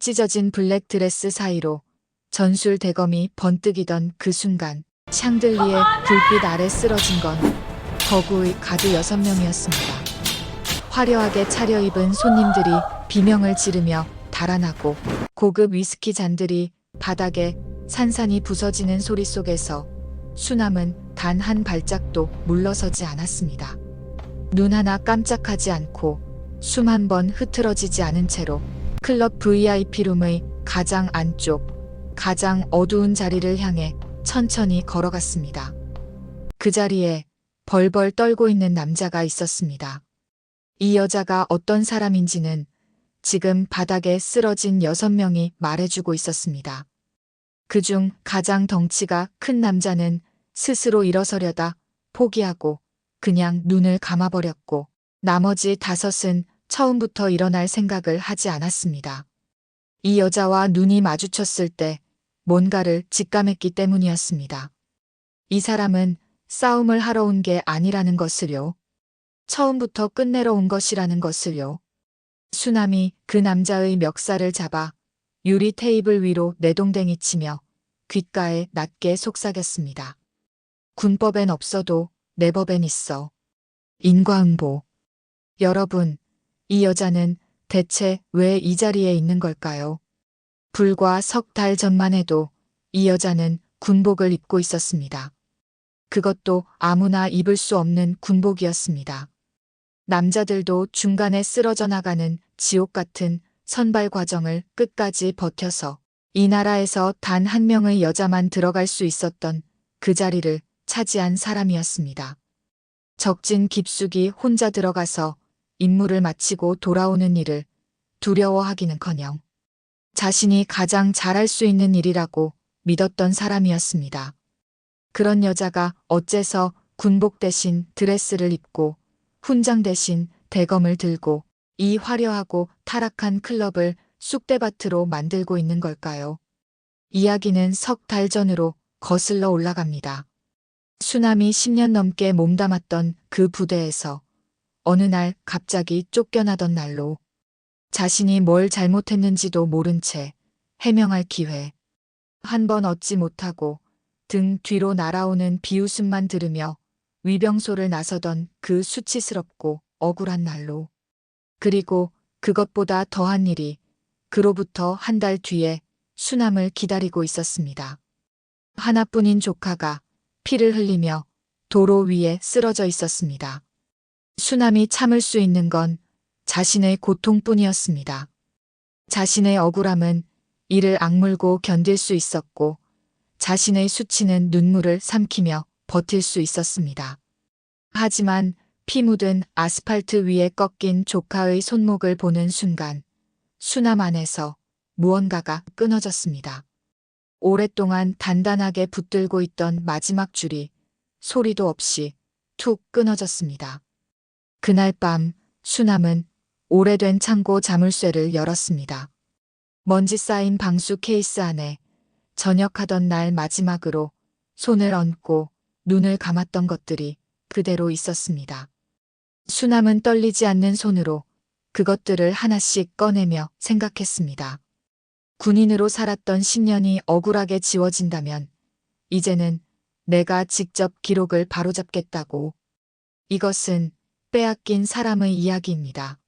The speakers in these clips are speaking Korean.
찢어진 블랙 드레스 사이로 전술 대검이 번뜩이던 그 순간 샹들리에 불빛 아래 쓰러진 건 거구의 가드 6명이었습니다. 화려하게 차려입은 손님들이 비명을 지르며 달아나고 고급 위스키 잔들이 바닥에 산산이 부서지는 소리 속에서 수남은 단 한 발짝도 물러서지 않았습니다. 눈 하나 깜짝하지 않고 숨 한 번 흐트러지지 않은 채로 클럽 VIP룸의 가장 안쪽, 가장 어두운 자리를 향해 천천히 걸어갔습니다. 그 자리에 벌벌 떨고 있는 남자가 있었습니다. 이 여자가 어떤 사람인지는 지금 바닥에 쓰러진 6명이 말해주고 있었습니다. 그중 가장 덩치가 큰 남자는 스스로 일어서려다 포기하고 그냥 눈을 감아버렸고 나머지 5은 처음부터 일어날 생각을 하지 않았습니다. 이 여자와 눈이 마주쳤을 때 뭔가를 직감했기 때문이었습니다. 이 사람은 싸움을 하러 온 게 아니라는 것을요. 처음부터 끝내러 온 것이라는 것을요. 수남이 그 남자의 멱살을 잡아 유리 테이블 위로 내동댕이 치며 귓가에 낮게 속삭였습니다. 군법엔 없어도 내 법엔 있어. 인과응보. 여러분, 이 여자는 대체 왜 이 자리에 있는 걸까요? 불과 석 달 전만 해도 이 여자는 군복을 입고 있었습니다. 그것도 아무나 입을 수 없는 군복이었습니다. 남자들도 중간에 쓰러져 나가는 지옥 같은 선발 과정을 끝까지 버텨서 이 나라에서 단 한 명의 여자만 들어갈 수 있었던 그 자리를 차지한 사람이었습니다. 적진 깊숙이 혼자 들어가서 임무를 마치고 돌아오는 일을 두려워하기는커녕 자신이 가장 잘할 수 있는 일이라고 믿었던 사람이었습니다. 그런 여자가 어째서 군복 대신 드레스를 입고 훈장 대신 대검을 들고 이 화려하고 타락한 클럽을 쑥대밭으로 만들고 있는 걸까요? 이야기는 석 달 전으로 거슬러 올라갑니다. 수남이 10년 넘게 몸담았던 그 부대에서 어느 날 갑자기 쫓겨나던 날로 자신이 뭘 잘못했는지도 모른 채 해명할 기회 한 번 얻지 못하고 등 뒤로 날아오는 비웃음만 들으며 위병소를 나서던 그 수치스럽고 억울한 날로 그리고 그것보다 더한 일이 그로부터 한 달 뒤에 수남을 기다리고 있었습니다. 하나뿐인 조카가 피를 흘리며 도로 위에 쓰러져 있었습니다. 수남이 참을 수 있는 건 자신의 고통뿐이었습니다. 자신의 억울함은 이를 악물고 견딜 수 있었고 자신의 수치는 눈물을 삼키며 버틸 수 있었습니다. 하지만 피 묻은 아스팔트 위에 꺾인 조카의 손목을 보는 순간 수남 안에서 무언가가 끊어졌습니다. 오랫동안 단단하게 붙들고 있던 마지막 줄이 소리도 없이 툭 끊어졌습니다. 그날 밤 수남은 오래된 창고 자물쇠를 열었습니다. 먼지 쌓인 방수 케이스 안에 전역하던 날 마지막으로 손을 얹고 눈을 감았던 것들이 그대로 있었습니다. 수남은 떨리지 않는 손으로 그것들을 하나씩 꺼내며 생각했습니다. 군인으로 살았던 10년이 억울하게 지워진다면 이제는 내가 직접 기록을 바로잡겠다고. 이것은 빼앗긴 사람의 이야기입니다.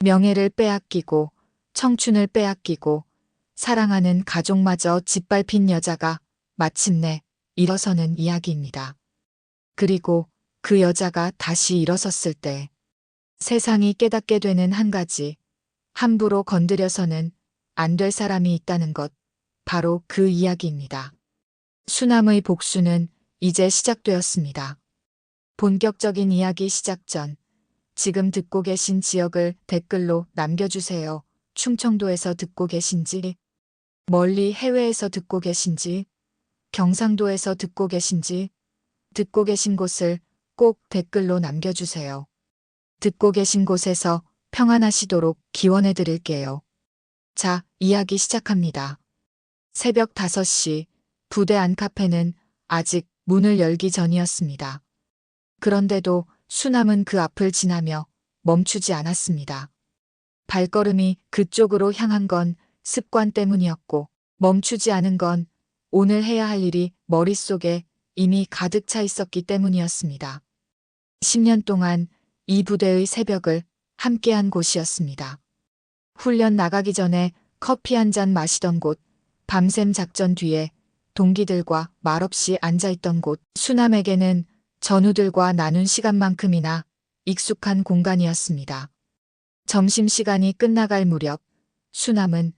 명예를 빼앗기고 청춘을 빼앗기고 사랑하는 가족마저 짓밟힌 여자가 마침내 일어서는 이야기입니다. 그리고 그 여자가 다시 일어섰을 때 세상이 깨닫게 되는 한 가지, 함부로 건드려서는 안 될 사람이 있다는 것, 바로 그 이야기입니다. 수남의 복수는 이제 시작되었습니다. 본격적인 이야기 시작 전 지금 듣고 계신 지역을 댓글로 남겨주세요. 충청도에서 듣고 계신지, 멀리 해외에서 듣고 계신지, 경상도에서 듣고 계신지, 듣고 계신 곳을 꼭 댓글로 남겨주세요. 듣고 계신 곳에서 평안하시도록 기원해 드릴게요. 자, 이야기 시작합니다. 새벽 5시, 부대 안카페는 아직 문을 열기 전이었습니다. 그런데도 수남은 그 앞을 지나며 멈추지 않았습니다. 발걸음이 그쪽으로 향한 건 습관 때문이었고 멈추지 않은 건 오늘 해야 할 일이 머릿속에 이미 가득 차 있었기 때문이었습니다. 10년 동안 이 부대의 새벽을 함께한 곳이었습니다. 훈련 나가기 전에 커피 한 잔 마시던 곳, 밤샘 작전 뒤에 동기들과 말없이 앉아있던 곳, 수남에게는 전우들과 나눈 시간만큼이나 익숙한 공간이었습니다. 점심시간이 끝나갈 무렵 수남은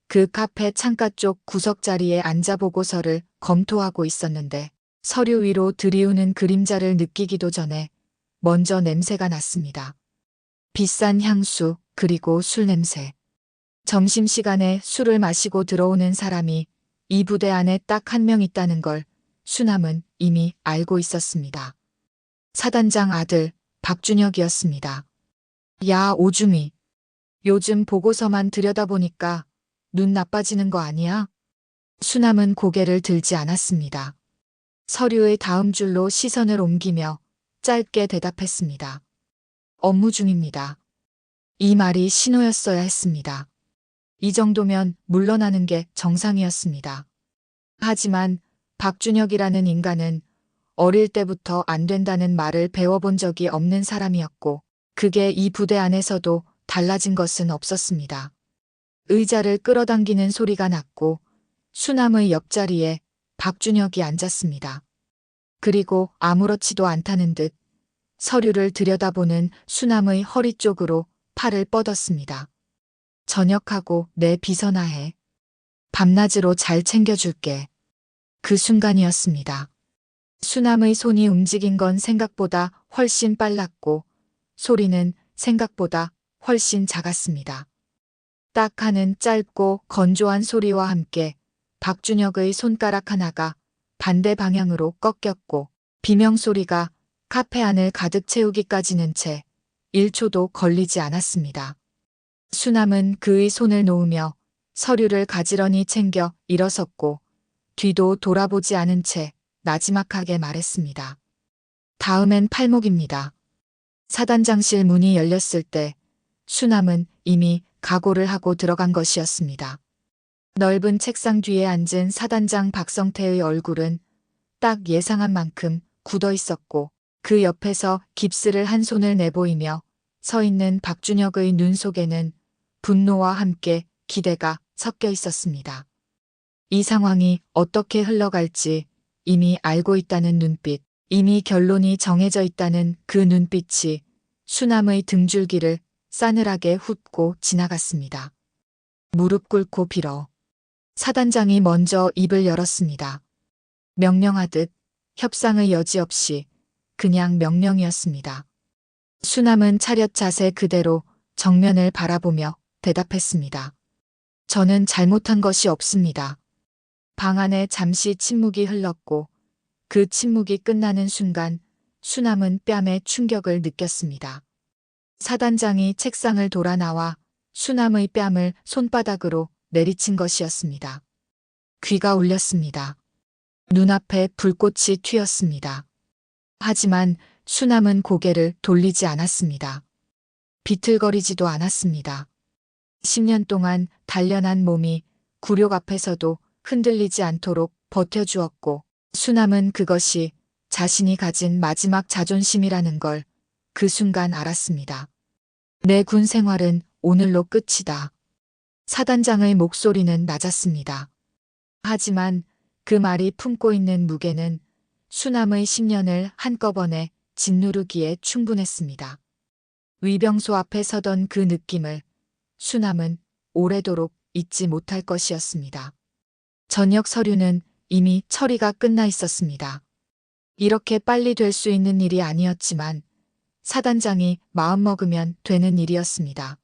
그 카페 창가 쪽 구석자리에 앉아 보고서를 검토하고 있었는데 서류 위로 들이우는 그림자를 느끼기도 전에 먼저 냄새가 났습니다. 비싼 향수 그리고 술 냄새. 점심시간에 술을 마시고 들어오는 사람이 이 부대 안에 딱 한 명 있다는 걸 수남은 이미 알고 있었습니다. 사단장 아들 박준혁이었습니다. 야, 오줌이. 요즘 보고서만 들여다보니까 눈 나빠지는 거 아니야? 수남은 고개를 들지 않았습니다. 서류의 다음 줄로 시선을 옮기며 짧게 대답했습니다. 업무 중입니다. 이 말이 신호였어야 했습니다. 이 정도면 물러나는 게 정상이었습니다. 하지만 박준혁이라는 인간은 어릴 때부터 안 된다는 말을 배워본 적이 없는 사람이었고 그게 이 부대 안에서도 달라진 것은 없었습니다. 의자를 끌어당기는 소리가 났고 수남의 옆자리에 박준혁이 앉았습니다. 그리고 아무렇지도 않다는 듯 서류를 들여다보는 수남의 허리 쪽으로 팔을 뻗었습니다. 저녁하고 내 비서나 해. 밤낮으로 잘 챙겨줄게. 그 순간이었습니다. 수남의 손이 움직인 건 생각보다 훨씬 빨랐고 소리는 생각보다 훨씬 작았습니다. 딱 하는 짧고 건조한 소리와 함께 박준혁의 손가락 하나가 반대 방향으로 꺾였고 비명소리가 카페 안을 가득 채우기까지는 채 1초도 걸리지 않았습니다. 수남은 그의 손을 놓으며 서류를 가지런히 챙겨 일어섰고 뒤도 돌아보지 않은 채 나지막하게 말했습니다. 다음엔 팔목입니다. 사단장실 문이 열렸을 때 수남은 이미 각오를 하고 들어간 것이었습니다. 넓은 책상 뒤에 앉은 사단장 박성태의 얼굴은 딱 예상한 만큼 굳어 있었고 그 옆에서 깁스를 한 손을 내보이며 서 있는 박준혁의 눈 속에는 분노와 함께 기대가 섞여 있었습니다. 이 상황이 어떻게 흘러갈지 이미 알고 있다는 눈빛, 이미 결론이 정해져 있다는 그 눈빛이 수남의 등줄기를 싸늘하게 훑고 지나갔습니다. 무릎 꿇고 빌어. 사단장이 먼저 입을 열었습니다. 명령하듯 협상의 여지 없이 그냥 명령이었습니다. 수남은 차렷 자세 그대로 정면을 바라보며 대답했습니다. 저는 잘못한 것이 없습니다. 방 안에 잠시 침묵이 흘렀고 그 침묵이 끝나는 순간 수남은 뺨에 충격을 느꼈습니다. 사단장이 책상을 돌아 나와 수남의 뺨을 손바닥으로 내리친 것이었습니다. 귀가 울렸습니다. 눈앞에 불꽃이 튀었습니다. 하지만 수남은 고개를 돌리지 않았습니다. 비틀거리지도 않았습니다. 10년 동안 단련한 몸이 굴욕 앞에서도 흔들리지 않도록 버텨주었고 수남은 그것이 자신이 가진 마지막 자존심이라는 걸 그 순간 알았습니다. 내 군 생활은 오늘로 끝이다. 사단장의 목소리는 낮았습니다. 하지만 그 말이 품고 있는 무게는 수남의 10년을 한꺼번에 짓누르기에 충분했습니다. 위병소 앞에 서던 그 느낌을 수남은 오래도록 잊지 못할 것이었습니다. 저녁 서류는 이미 처리가 끝나 있었습니다. 이렇게 빨리 될 수 있는 일이 아니었지만 사단장이 마음먹으면 되는 일이었습니다.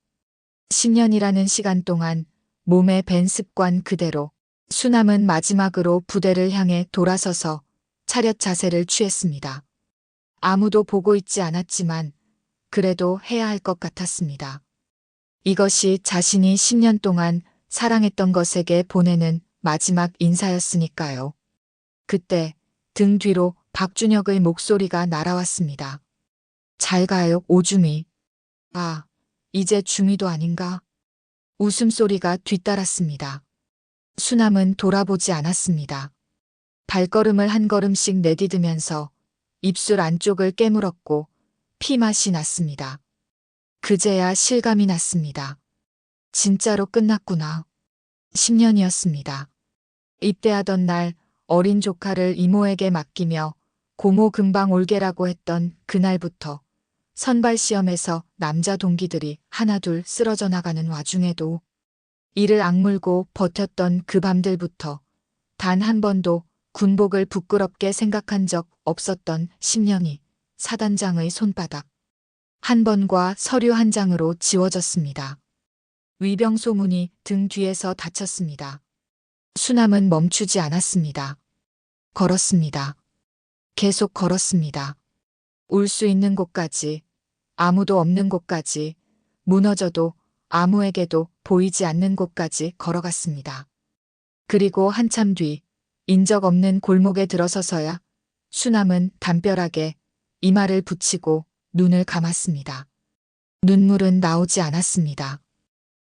10년이라는 시간 동안 몸에 밴 습관 그대로 수남은 마지막으로 부대를 향해 돌아서서 차렷 자세를 취했습니다. 아무도 보고 있지 않았지만 그래도 해야 할 것 같았습니다. 이것이 자신이 10년 동안 사랑했던 것에게 보내는 마지막 인사였으니까요. 그때 등 뒤로 박준혁의 목소리가 날아왔습니다. 잘 가요, 오주미. 아, 이제 주미도 아닌가? 웃음소리가 뒤따랐습니다. 수남은 돌아보지 않았습니다. 발걸음을 한 걸음씩 내디디면서 입술 안쪽을 깨물었고 피맛이 났습니다. 그제야 실감이 났습니다. 진짜로 끝났구나. 10년이었습니다. 입대하던 날 어린 조카를 이모에게 맡기며 고모 금방 올게라고 했던 그날부터 선발시험에서 남자 동기들이 하나둘 쓰러져 나가는 와중에도 이를 악물고 버텼던 그 밤들부터 단 한 번도 군복을 부끄럽게 생각한 적 없었던 10년이 사단장의 손바닥 한 번과 서류 한 장으로 지워졌습니다. 위병 소문이 등 뒤에서 닫혔습니다. 수남은 멈추지 않았습니다. 걸었습니다. 계속 걸었습니다. 울 수 있는 곳까지, 아무도 없는 곳까지, 무너져도 아무에게도 보이지 않는 곳까지 걸어갔습니다. 그리고 한참 뒤 인적 없는 골목에 들어서서야 수남은 담벼락에 이마를 붙이고 눈을 감았습니다. 눈물은 나오지 않았습니다.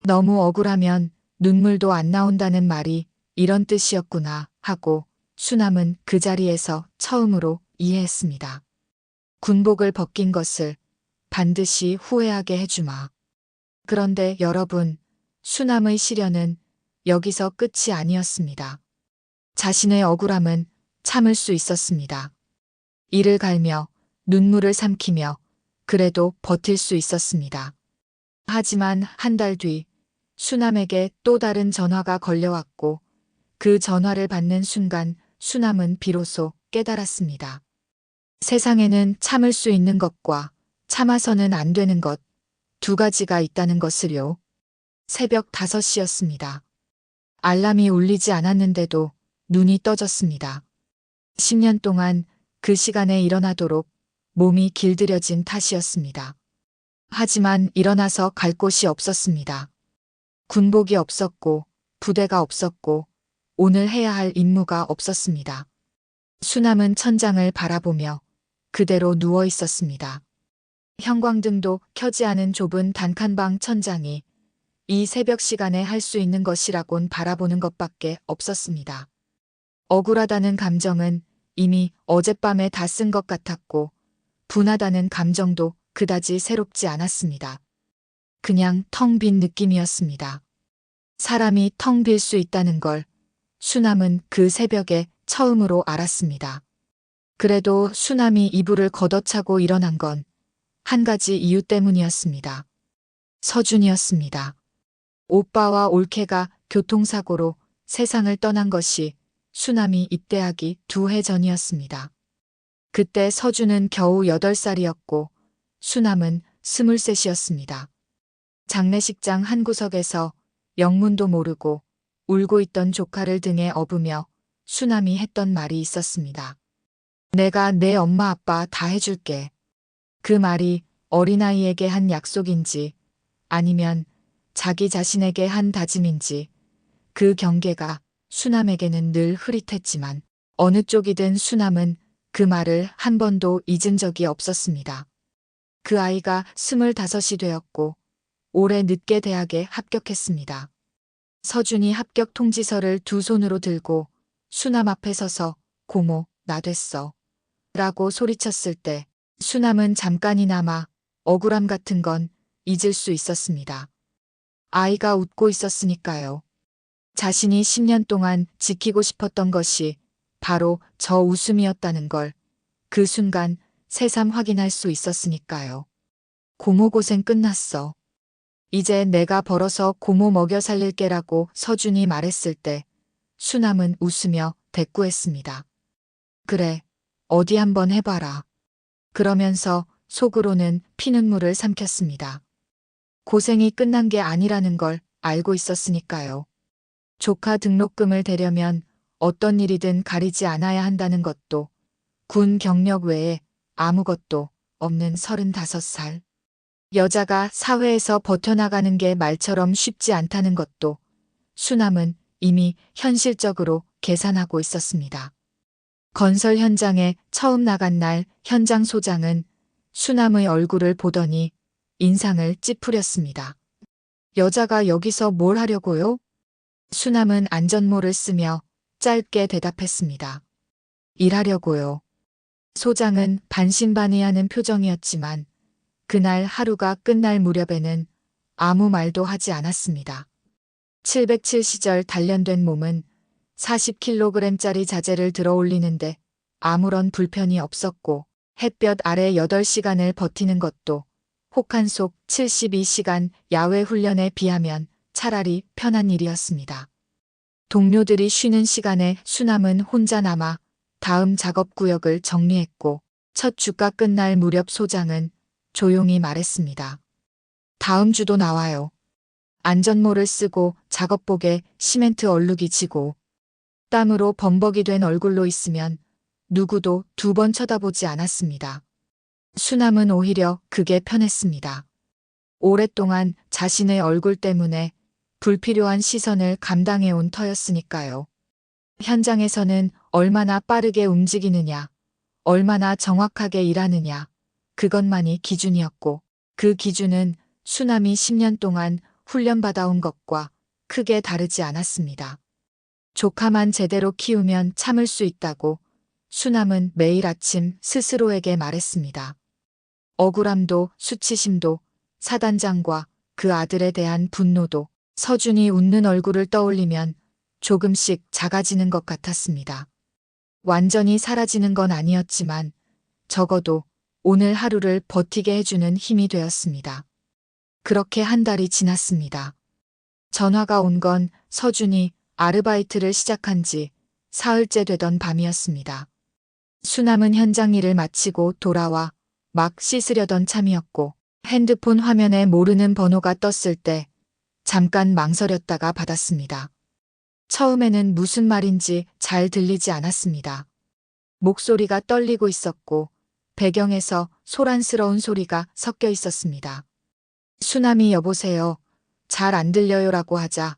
너무 억울하면 눈물도 안 나온다는 말이 이런 뜻이었구나 하고 수남은 그 자리에서 처음으로 이해했습니다. 군복을 벗긴 것을 반드시 후회하게 해주마. 그런데 여러분, 수남의 시련은 여기서 끝이 아니었습니다. 자신의 억울함은 참을 수 있었습니다. 이를 갈며 눈물을 삼키며 그래도 버틸 수 있었습니다. 하지만 한 달 뒤 수남에게 또 다른 전화가 걸려왔고 그 전화를 받는 순간 수남은 비로소 깨달았습니다. 세상에는 참을 수 있는 것과 참아서는 안 되는 것 두 가지가 있다는 것을요. 새벽 5시였습니다. 알람이 울리지 않았는데도 눈이 떠졌습니다. 10년 동안 그 시간에 일어나도록 몸이 길들여진 탓이었습니다. 하지만 일어나서 갈 곳이 없었습니다. 군복이 없었고 부대가 없었고 오늘 해야 할 임무가 없었습니다. 수남은 천장을 바라보며 그대로 누워 있었습니다. 형광등도 켜지 않은 좁은 단칸방 천장이 이 새벽 시간에 할 수 있는 것이라곤 바라보는 것밖에 없었습니다. 억울하다는 감정은 이미 어젯밤에 다 쓴 것 같았고 분하다는 감정도 그다지 새롭지 않았습니다. 그냥 텅 빈 느낌이었습니다. 사람이 텅 빌 수 있다는 걸 수남은 그 새벽에 처음으로 알았습니다. 그래도 수남이 이불을 걷어차고 일어난 건 한 가지 이유 때문이었습니다. 서준이었습니다. 오빠와 올케가 교통사고로 세상을 떠난 것이 수남이 입대하기 2해 전이었습니다. 그때 서준은 겨우 8살이었고 수남은 23이었습니다. 장례식장 한 구석에서 영문도 모르고 울고 있던 조카를 등에 업으며 수남이 했던 말이 있었습니다. 내가 내 엄마 아빠 다 해줄게. 그 말이 어린아이에게 한 약속인지 아니면 자기 자신에게 한 다짐인지 그 경계가 수남에게는 늘 흐릿했지만 어느 쪽이든 수남은 그 말을 한 번도 잊은 적이 없었습니다. 그 아이가 25이 되었고 올해 늦게 대학에 합격했습니다. 서준이 합격 통지서를 두 손으로 들고 수남 앞에 서서 고모, 나 됐어. 라고 소리쳤을 때 수남은 잠깐이나마 억울함 같은 건 잊을 수 있었습니다. 아이가 웃고 있었으니까요. 자신이 10년 동안 지키고 싶었던 것이 바로 저 웃음이었다는 걸 그 순간 새삼 확인할 수 있었으니까요. 고모 고생 끝났어. 이제 내가 벌어서 고모 먹여 살릴게라고 서준이 말했을 때 수남은 웃으며 대꾸했습니다. 그래, 어디 한번 해봐라. 그러면서 속으로는 피눈물을 삼켰습니다. 고생이 끝난 게 아니라는 걸 알고 있었으니까요. 조카 등록금을 대려면 어떤 일이든 가리지 않아야 한다는 것도 군 경력 외에 아무것도 없는 35살. 여자가 사회에서 버텨나가는 게 말처럼 쉽지 않다는 것도 수남은 이미 현실적으로 계산하고 있었습니다. 건설 현장에 처음 나간 날 현장 소장은 수남의 얼굴을 보더니 인상을 찌푸렸습니다. 여자가 여기서 뭘 하려고요? 수남은 안전모를 쓰며 짧게 대답했습니다. 일하려고요. 소장은 반신반의하는 표정이었지만 그날 하루가 끝날 무렵에는 아무 말도 하지 않았습니다. 707시절 단련된 몸은 40kg짜리 자재를 들어 올리는데 아무런 불편이 없었고 햇볕 아래 8시간을 버티는 것도 혹한속 72시간 야외 훈련에 비하면 차라리 편한 일이었습니다. 동료들이 쉬는 시간에 수남은 혼자 남아 다음 작업 구역을 정리했고 첫 주가 끝날 무렵 소장은 조용히 말했습니다. 다음 주도 나와요. 안전모를 쓰고 작업복에 시멘트 얼룩이 지고 땀으로 범벅이 된 얼굴로 있으면 누구도 2번 쳐다보지 않았습니다. 수남은 오히려 그게 편했습니다. 오랫동안 자신의 얼굴 때문에 불필요한 시선을 감당해온 터였으니까요. 현장에서는 얼마나 빠르게 움직이느냐, 얼마나 정확하게 일하느냐, 그것만이 기준이었고 그 기준은 수남이 10년 동안 훈련받아온 것과 크게 다르지 않았습니다. 조카만 제대로 키우면 참을 수 있다고 수남은 매일 아침 스스로에게 말했습니다. 억울함도 수치심도 사단장과 그 아들에 대한 분노도 서준이 웃는 얼굴을 떠올리면 조금씩 작아지는 것 같았습니다. 완전히 사라지는 건 아니었지만 적어도 오늘 하루를 버티게 해주는 힘이 되었습니다. 그렇게 한 달이 지났습니다. 전화가 온 건 서준이 아르바이트를 시작한 지 사흘째 되던 밤이었습니다. 수남은 현장 일을 마치고 돌아와 막 씻으려던 참이었고 핸드폰 화면에 모르는 번호가 떴을 때 잠깐 망설였다가 받았습니다. 처음에는 무슨 말인지 잘 들리지 않았습니다. 목소리가 떨리고 있었고 배경에서 소란스러운 소리가 섞여 있었습니다. 수남이 여보세요. 잘 안 들려요라고 하자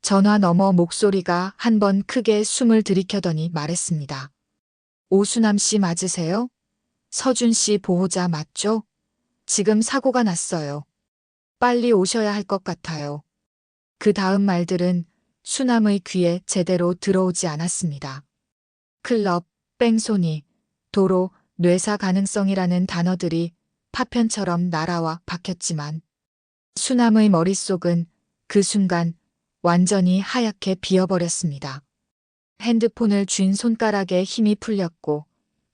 전화 너머 목소리가 한 번 크게 숨을 들이켜더니 말했습니다. 오수남 씨 맞으세요? 서준 씨 보호자 맞죠? 지금 사고가 났어요. 빨리 오셔야 할 것 같아요. 그 다음 말들은 수남의 귀에 제대로 들어오지 않았습니다. 클럽, 뺑소니, 도로, 뇌사 가능성이라는 단어들이 파편처럼 날아와 박혔지만 수남의 머릿속은 그 순간 완전히 하얗게 비어버렸습니다. 핸드폰을 쥔 손가락에 힘이 풀렸고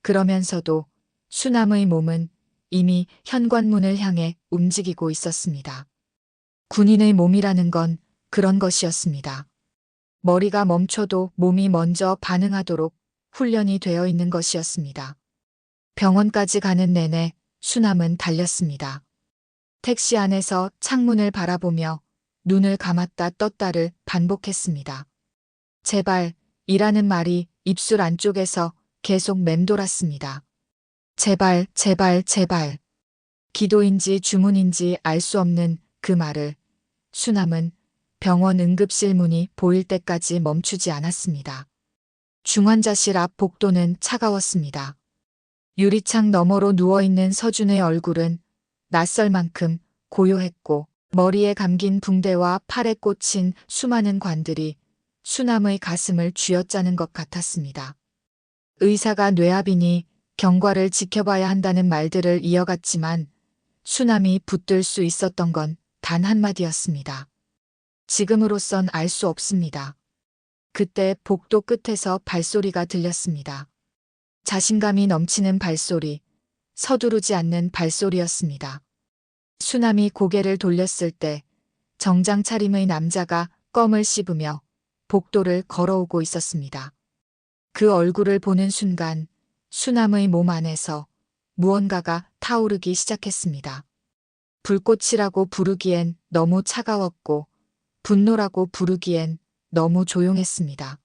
그러면서도 수남의 몸은 이미 현관문을 향해 움직이고 있었습니다. 군인의 몸이라는 건 그런 것이었습니다. 머리가 멈춰도 몸이 먼저 반응하도록 훈련이 되어 있는 것이었습니다. 병원까지 가는 내내 수남은 달렸습니다. 택시 안에서 창문을 바라보며 눈을 감았다 떴다를 반복했습니다. 제발 이라는 말이 입술 안쪽에서 계속 맴돌았습니다. 제발, 제발, 제발. 기도인지 주문인지 알 수 없는 그 말을 수남은 병원 응급실 문이 보일 때까지 멈추지 않았습니다. 중환자실 앞 복도는 차가웠습니다. 유리창 너머로 누워있는 서준의 얼굴은 낯설 만큼 고요했고 머리에 감긴 붕대와 팔에 꽂힌 수많은 관들이 수남의 가슴을 쥐어짜는 것 같았습니다. 의사가 뇌압이니 경과를 지켜봐야 한다는 말들을 이어갔지만 수남이 붙들 수 있었던 건 단 한마디였습니다. 지금으로선 알 수 없습니다. 그때 복도 끝에서 발소리가 들렸습니다. 자신감이 넘치는 발소리, 서두르지 않는 발소리였습니다. 수남이 고개를 돌렸을 때 정장 차림의 남자가 껌을 씹으며 복도를 걸어오고 있었습니다. 그 얼굴을 보는 순간 수남의 몸 안에서 무언가가 타오르기 시작했습니다. 불꽃이라고 부르기엔 너무 차가웠고 분노라고 부르기엔 너무 조용했습니다.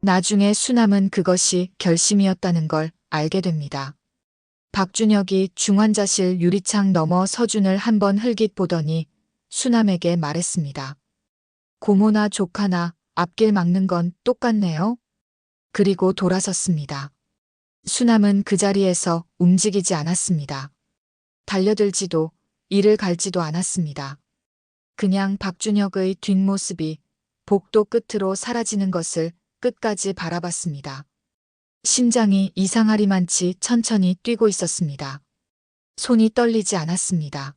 나중에 수남은 그것이 결심이었다는 걸 알게 됩니다. 박준혁이 중환자실 유리창 너머 서준을 한번 흘깃 보더니 수남에게 말했습니다. 고모나 조카나 앞길 막는 건 똑같네요. 그리고 돌아섰습니다. 수남은 그 자리에서 움직이지 않았습니다. 달려들지도 이를 갈지도 않았습니다. 그냥 박준혁의 뒷모습이 복도 끝으로 사라지는 것을 끝까지 바라봤습니다. 심장이 이상하리만치 천천히 뛰고 있었습니다. 손이 떨리지 않았습니다.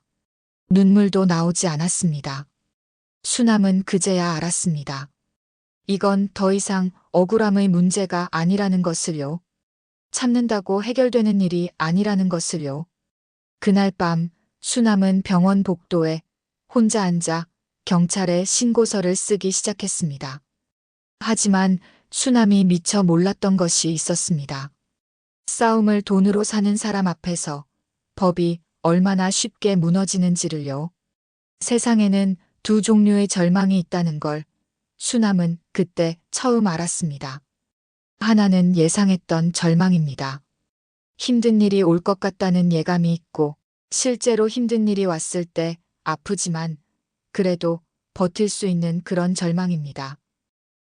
눈물도 나오지 않았습니다. 수남은 그제야 알았습니다. 이건 더 이상 억울함의 문제가 아니라는 것을요. 참는다고 해결되는 일이 아니라는 것을요. 그날 밤 수남은 병원 복도에 혼자 앉아 경찰에 신고서를 쓰기 시작했습니다. 하지만 수남이 미처 몰랐던 것이 있었습니다. 싸움을 돈으로 사는 사람 앞에서 법이 얼마나 쉽게 무너지는지를요. 세상에는 두 종류의 절망이 있다는 걸 수남은 그때 처음 알았습니다. 하나는 예상했던 절망입니다. 힘든 일이 올 것 같다는 예감이 있고 실제로 힘든 일이 왔을 때 아프지만 그래도 버틸 수 있는 그런 절망입니다.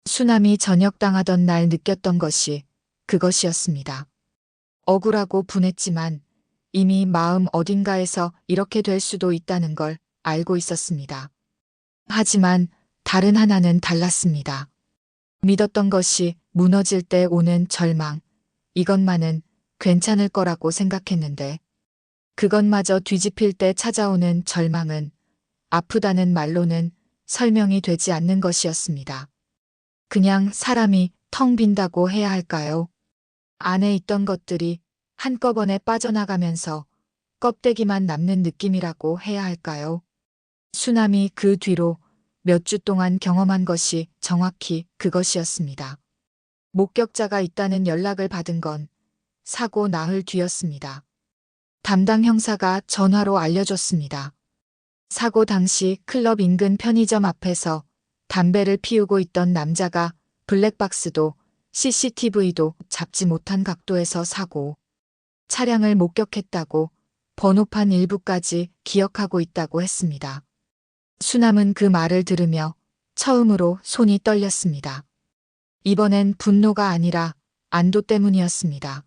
수남이 전역당하던 날 느꼈던 것이 그것이었습니다. 억울하고 분했지만 이미 마음 어딘가에서 이렇게 될 수도 있다는 걸 알고 있었습니다. 하지만 다른 하나는 달랐습니다. 믿었던 것이 무너질 때 오는 절망, 이것만은 괜찮을 거라고 생각했는데 그것마저 뒤집힐 때 찾아오는 절망은 아프다는 말로는 설명이 되지 않는 것이었습니다. 그냥 사람이 텅 빈다고 해야 할까요? 안에 있던 것들이 한꺼번에 빠져나가면서 껍데기만 남는 느낌이라고 해야 할까요? 수남이 그 뒤로 몇 주 동안 경험한 것이 정확히 그것이었습니다. 목격자가 있다는 연락을 받은 건 사고 나흘 뒤였습니다. 담당 형사가 전화로 알려줬습니다. 사고 당시 클럽 인근 편의점 앞에서 담배를 피우고 있던 남자가 블랙박스도 CCTV도 잡지 못한 각도에서 사고, 차량을 목격했다고 번호판 일부까지 기억하고 있다고 했습니다. 수남은 그 말을 들으며 처음으로 손이 떨렸습니다. 이번엔 분노가 아니라 안도 때문이었습니다.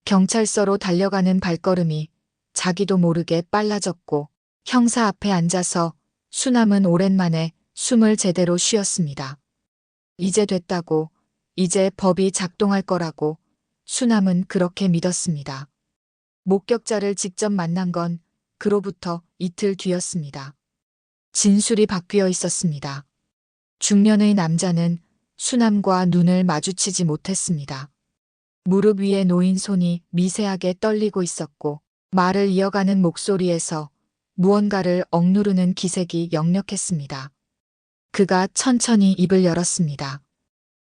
경찰서로 달려가는 발걸음이 자기도 모르게 빨라졌고 형사 앞에 앉아서 수남은 오랜만에 숨을 제대로 쉬었습니다. 이제 됐다고, 이제 법이 작동할 거라고 수남은 그렇게 믿었습니다. 목격자를 직접 만난 건 그로부터 이틀 뒤였습니다. 진술이 바뀌어 있었습니다. 중년의 남자는 수남과 눈을 마주치지 못했습니다. 무릎 위에 놓인 손이 미세하게 떨리고 있었고 말을 이어가는 목소리에서 무언가를 억누르는 기색이 역력했습니다. 그가 천천히 입을 열었습니다.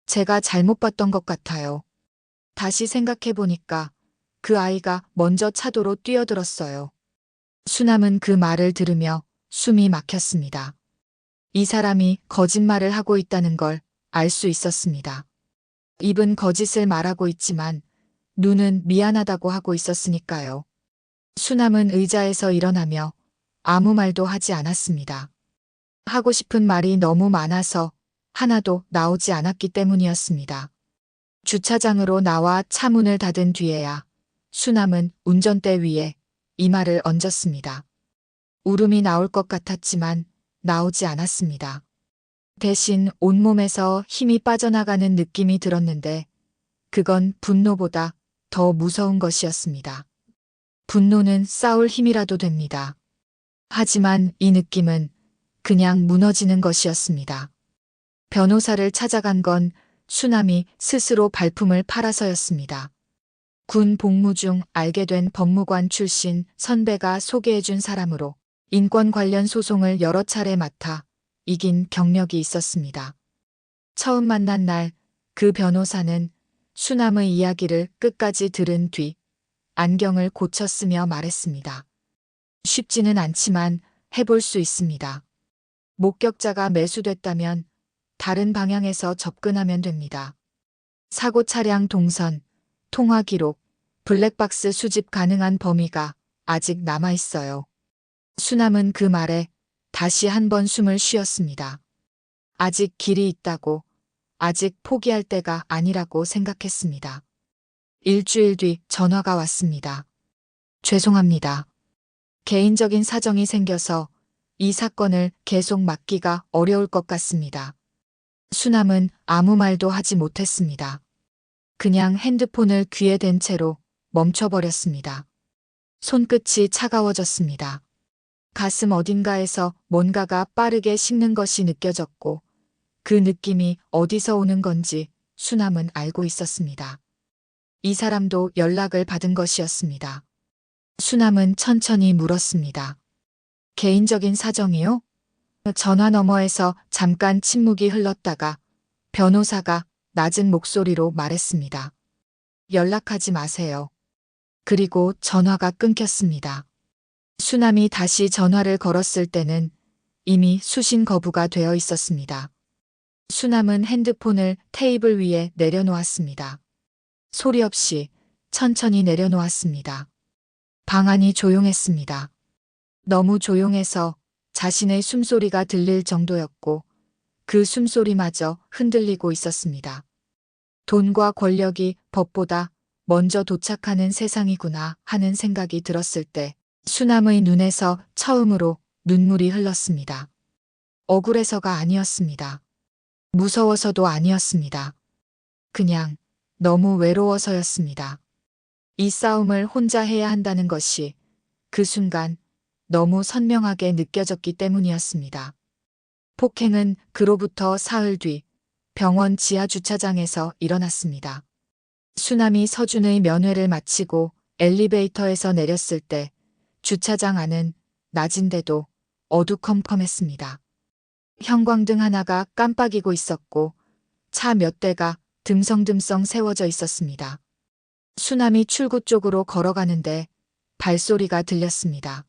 제가 잘못 봤던 것 같아요. 다시 생각해 보니까 그 아이가 먼저 차도로 뛰어들었어요. 수남은 그 말을 들으며 숨이 막혔습니다. 이 사람이 거짓말을 하고 있다는 걸 알 수 있었습니다. 입은 거짓을 말하고 있지만 눈은 미안하다고 하고 있었으니까요. 수남은 의자에서 일어나며 아무 말도 하지 않았습니다. 하고 싶은 말이 너무 많아서 하나도 나오지 않았기 때문이었습니다. 주차장으로 나와 차 문을 닫은 뒤에야 수남은 운전대 위에 이마를 얹었습니다. 울음이 나올 것 같았지만 나오지 않았습니다. 대신 온몸에서 힘이 빠져나가는 느낌이 들었는데 그건 분노보다 더 무서운 것이었습니다. 분노는 싸울 힘이라도 됩니다. 하지만 이 느낌은 그냥 무너지는 것이었습니다. 변호사를 찾아간 건 수남이 스스로 발품을 팔아서였습니다. 군 복무 중 알게 된 법무관 출신 선배가 소개해준 사람으로 인권 관련 소송을 여러 차례 맡아 이긴 경력이 있었습니다. 처음 만난 날 그 변호사는 수남의 이야기를 끝까지 들은 뒤 안경을 고쳤으며 말했습니다. 쉽지는 않지만 해볼 수 있습니다. 목격자가 매수됐다면 다른 방향에서 접근하면 됩니다. 사고 차량 동선, 통화 기록, 블랙박스 수집 가능한 범위가 아직 남아 있어요. 수남은 그 말에 다시 한 번 숨을 쉬었습니다. 아직 길이 있다고, 아직 포기할 때가 아니라고 생각했습니다. 일주일 뒤 전화가 왔습니다. 죄송합니다. 개인적인 사정이 생겨서 이 사건을 계속 막기가 어려울 것 같습니다. 수남은 아무 말도 하지 못했습니다. 그냥 핸드폰을 귀에 댄 채로 멈춰버렸습니다. 손끝이 차가워졌습니다. 가슴 어딘가에서 뭔가가 빠르게 식는 것이 느껴졌고 그 느낌이 어디서 오는 건지 수남은 알고 있었습니다. 이 사람도 연락을 받은 것이었습니다. 수남은 천천히 물었습니다. 개인적인 사정이요? 전화 너머에서 잠깐 침묵이 흘렀다가 변호사가 낮은 목소리로 말했습니다. 연락하지 마세요. 그리고 전화가 끊겼습니다. 수남이 다시 전화를 걸었을 때는 이미 수신 거부가 되어 있었습니다. 수남은 핸드폰을 테이블 위에 내려놓았습니다. 소리 없이 천천히 내려놓았습니다. 방 안이 조용했습니다. 너무 조용해서 자신의 숨소리가 들릴 정도였고 그 숨소리마저 흔들리고 있었습니다. 돈과 권력이 법보다 먼저 도착하는 세상이구나 하는 생각이 들었을 때 수남의 눈에서 처음으로 눈물이 흘렀습니다. 억울해서가 아니었습니다. 무서워서도 아니었습니다. 그냥 너무 외로워서였습니다. 이 싸움을 혼자 해야 한다는 것이 그 순간 너무 선명하게 느껴졌기 때문이었습니다. 폭행은 그로부터 사흘 뒤 병원 지하 주차장에서 일어났습니다. 수남이 서준의 면회를 마치고 엘리베이터에서 내렸을 때 주차장 안은 낮인데도 어두컴컴했습니다. 형광등 하나가 깜빡이고 있었고 차 몇 대가 듬성듬성 세워져 있었습니다. 수남이 출구 쪽으로 걸어가는데 발소리가 들렸습니다.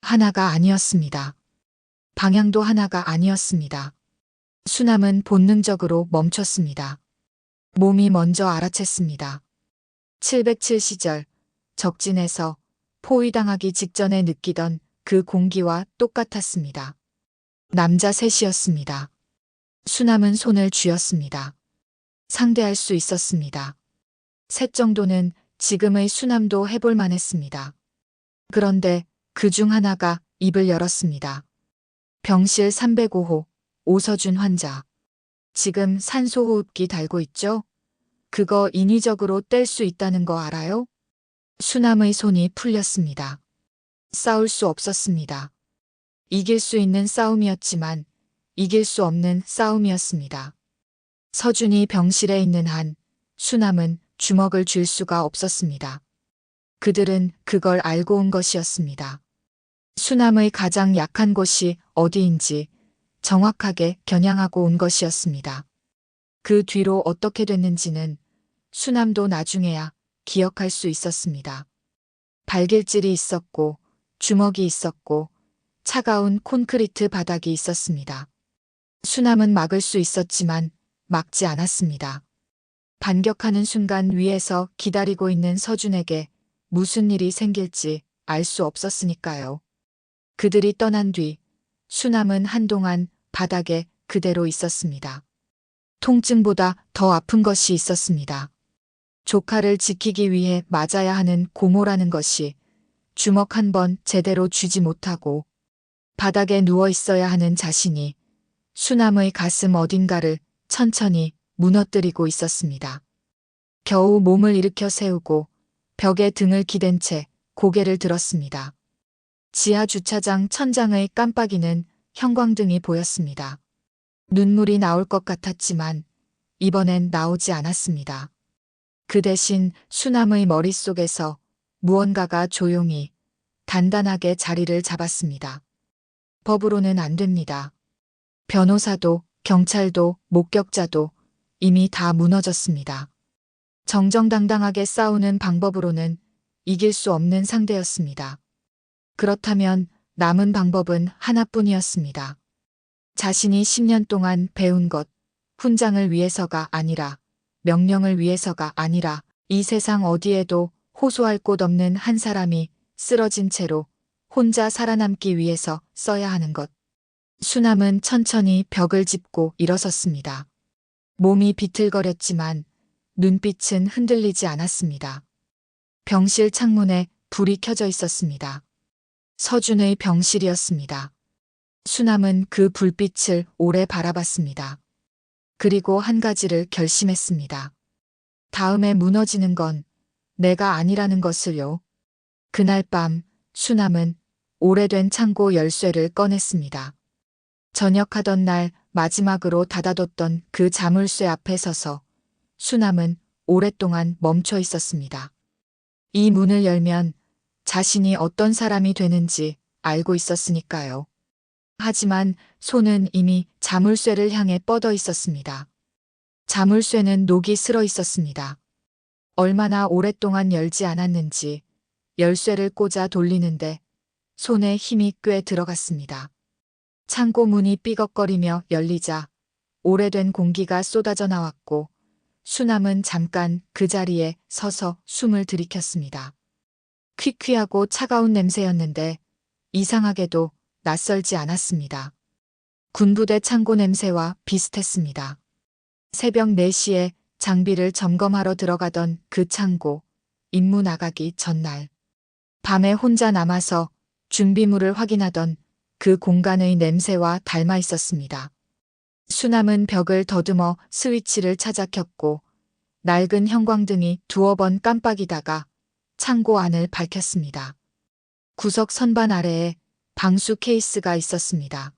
하나가 아니었습니다. 방향도 하나가 아니었습니다. 수남은 본능적으로 멈췄습니다. 몸이 먼저 알아챘습니다. 707 시절 적진에서 포위당하기 직전에 느끼던 그 공기와 똑같았습니다. 남자 셋이었습니다. 수남은 손을 쥐었습니다. 상대할 수 있었습니다. 셋 정도는 지금의 수남도 해볼 만했습니다. 그런데 그 중 하나가 입을 열었습니다. 병실 305호 오서준 환자. 지금 산소호흡기 달고 있죠? 그거 인위적으로 뗄 수 있다는 거 알아요? 수남의 손이 풀렸습니다. 싸울 수 없었습니다. 이길 수 있는 싸움이었지만 이길 수 없는 싸움이었습니다. 서준이 병실에 있는 한 수남은 주먹을 쥘 수가 없었습니다. 그들은 그걸 알고 온 것이었습니다. 수남의 가장 약한 곳이 어디인지 정확하게 겨냥하고 온 것이었습니다. 그 뒤로 어떻게 됐는지는 수남도 나중에야 기억할 수 있었습니다. 발길질이 있었고 주먹이 있었고 차가운 콘크리트 바닥이 있었습니다. 수남은 막을 수 있었지만 막지 않았습니다. 반격하는 순간 위에서 기다리고 있는 서준에게 무슨 일이 생길지 알 수 없었으니까요. 그들이 떠난 뒤 수남은 한동안 바닥에 그대로 있었습니다. 통증보다 더 아픈 것이 있었습니다. 조카를 지키기 위해 맞아야 하는 고모라는 것이 주먹 한 번 제대로 쥐지 못하고 바닥에 누워 있어야 하는 자신이 수남의 가슴 어딘가를 천천히 무너뜨리고 있었습니다. 겨우 몸을 일으켜 세우고 벽에 등을 기댄 채 고개를 들었습니다. 지하 주차장 천장의 깜빡이는 형광등이 보였습니다. 눈물이 나올 것 같았지만 이번엔 나오지 않았습니다. 그 대신 수남의 머릿속에서 무언가가 조용히 단단하게 자리를 잡았습니다. 법으로는 안 됩니다. 변호사도 경찰도 목격자도 이미 다 무너졌습니다. 정정당당하게 싸우는 방법으로는 이길 수 없는 상대였습니다. 그렇다면 남은 방법은 하나뿐이었습니다. 자신이 10년 동안 배운 것, 훈장을 위해서가 아니라 명령을 위해서가 아니라 이 세상 어디에도 호소할 곳 없는 한 사람이 쓰러진 채로 혼자 살아남기 위해서 써야 하는 것. 수남은 천천히 벽을 짚고 일어섰습니다. 몸이 비틀거렸지만 눈빛은 흔들리지 않았습니다. 병실 창문에 불이 켜져 있었습니다. 서준의 병실이었습니다. 수남은 그 불빛을 오래 바라봤습니다. 그리고 한 가지를 결심했습니다. 다음에 무너지는 건 내가 아니라는 것을요. 그날 밤 수남은 오래된 창고 열쇠를 꺼냈습니다. 전역하던 날 마지막으로 닫아뒀던 그 자물쇠 앞에 서서 수남은 오랫동안 멈춰 있었습니다. 이 문을 열면 자신이 어떤 사람이 되는지 알고 있었으니까요. 하지만 손은 이미 자물쇠를 향해 뻗어 있었습니다. 자물쇠는 녹이 슬어 있었습니다. 얼마나 오랫동안 열지 않았는지 열쇠를 꽂아 돌리는데 손에 힘이 꽤 들어갔습니다. 창고 문이 삐걱거리며 열리자 오래된 공기가 쏟아져 나왔고 수남은 잠깐 그 자리에 서서 숨을 들이켰습니다. 퀴퀴하고 차가운 냄새였는데 이상하게도 낯설지 않았습니다. 군부대 창고 냄새와 비슷했습니다. 새벽 4시에 장비를 점검하러 들어가던 그 창고, 임무 나가기 전날. 밤에 혼자 남아서 준비물을 확인하던 그 공간의 냄새와 닮아 있었습니다. 수남은 벽을 더듬어 스위치를 찾아 켰고 낡은 형광등이 두어 번 깜빡이다가 창고 안을 밝혔습니다. 구석 선반 아래에 방수 케이스가 있었습니다.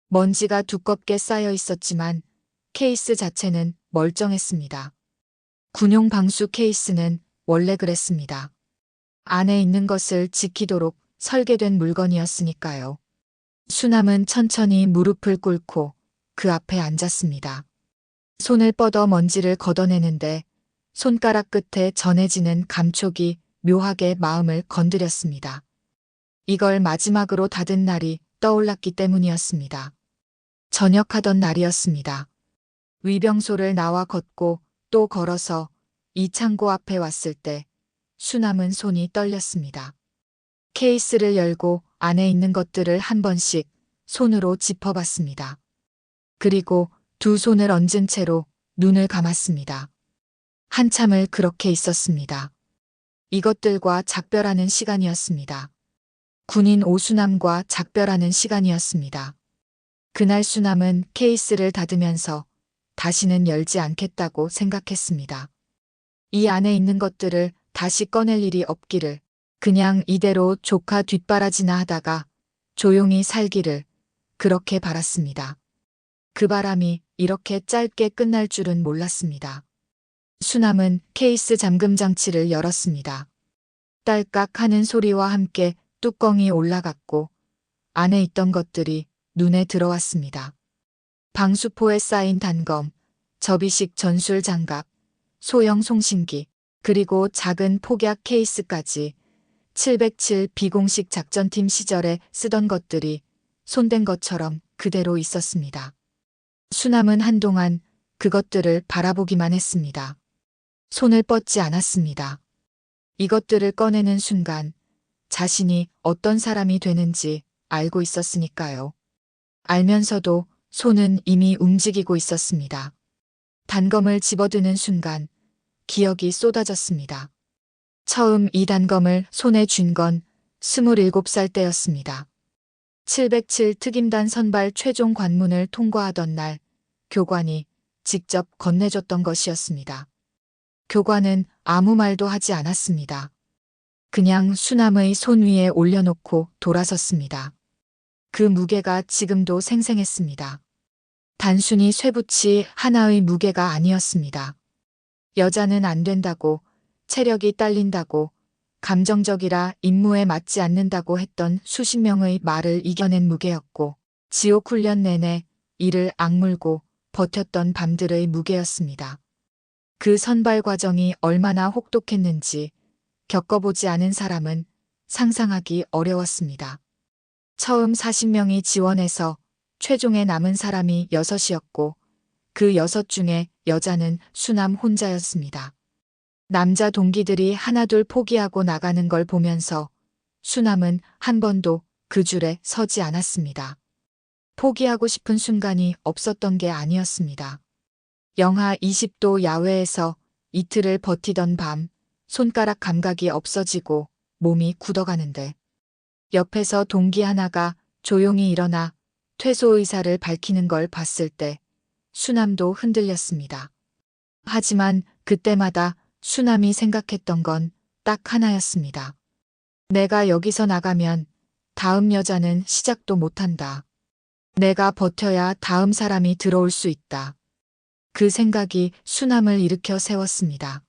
먼지가 두껍게 쌓여 있었지만 케이스 자체는 멀쩡했습니다. 군용 방수 케이스는 원래 그랬습니다. 안에 있는 것을 지키도록 설계된 물건이었으니까요. 수남은 천천히 무릎을 꿇고 그 앞에 앉았습니다. 손을 뻗어 먼지를 걷어내는데 손가락 끝에 전해지는 감촉이 묘하게 마음을 건드렸습니다. 이걸 마지막으로 닫은 날이 떠올랐기 때문이었습니다. 전역하던 날이었습니다. 위병소를 나와 걷고 또 걸어서 이 창고 앞에 왔을 때 수남은 손이 떨렸습니다. 케이스를 열고 안에 있는 것들을 한 번씩 손으로 짚어봤습니다. 그리고 두 손을 얹은 채로 눈을 감았습니다. 한참을 그렇게 있었습니다. 이것들과 작별하는 시간이었습니다. 군인 오수남과 작별하는 시간이었습니다. 그날 수남은 케이스를 닫으면서 다시는 열지 않겠다고 생각했습니다. 이 안에 있는 것들을 다시 꺼낼 일이 없기를, 그냥 이대로 조카 뒷바라지나 하다가 조용히 살기를 그렇게 바랐습니다. 그 바람이 이렇게 짧게 끝날 줄은 몰랐습니다. 수남은 케이스 잠금 장치를 열었습니다. 딸깍 하는 소리와 함께 뚜껑이 올라갔고 안에 있던 것들이 눈에 들어왔습니다. 방수포에 쌓인 단검, 접이식 전술 장갑, 소형 송신기, 그리고 작은 폭약 케이스까지 707 비공식 작전팀 시절에 쓰던 것들이 손댄 것처럼 그대로 있었습니다. 수남은 한동안 그것들을 바라보기만 했습니다. 손을 뻗지 않았습니다. 이것들을 꺼내는 순간 자신이 어떤 사람이 되는지 알고 있었으니까요. 알면서도 손은 이미 움직이고 있었습니다. 단검을 집어드는 순간 기억이 쏟아졌습니다. 처음 이 단검을 손에 쥔 건 27살 때였습니다. 707 특임단 선발 최종 관문을 통과하던 날 교관이 직접 건네줬던 것이었습니다. 교관은 아무 말도 하지 않았습니다. 그냥 수남의 손 위에 올려놓고 돌아섰습니다. 그 무게가 지금도 생생했습니다. 단순히 쇠붙이 하나의 무게가 아니었습니다. 여자는 안 된다고, 체력이 딸린다고, 감정적이라 임무에 맞지 않는다고 했던 수십 명의 말을 이겨낸 무게였고, 지옥 훈련 내내 이를 악물고 버텼던 밤들의 무게였습니다. 그 선발 과정이 얼마나 혹독했는지 겪어보지 않은 사람은 상상하기 어려웠습니다. 처음 40명이 지원해서 최종에 남은 사람이 6이었고 그 6 중에 여자는 수남 혼자였습니다. 남자 동기들이 하나둘 포기하고 나가는 걸 보면서 수남은 한 번도 그 줄에 서지 않았습니다. 포기하고 싶은 순간이 없었던 게 아니었습니다. 영하 20도 야외에서 이틀을 버티던 밤, 손가락 감각이 없어지고 몸이 굳어가는데 옆에서 동기 하나가 조용히 일어나 퇴소 의사를 밝히는 걸 봤을 때 수남도 흔들렸습니다. 하지만 그때마다 수남이 생각했던 건 딱 하나였습니다. 내가 여기서 나가면 다음 여자는 시작도 못한다. 내가 버텨야 다음 사람이 들어올 수 있다. 그 생각이 수남을 일으켜 세웠습니다.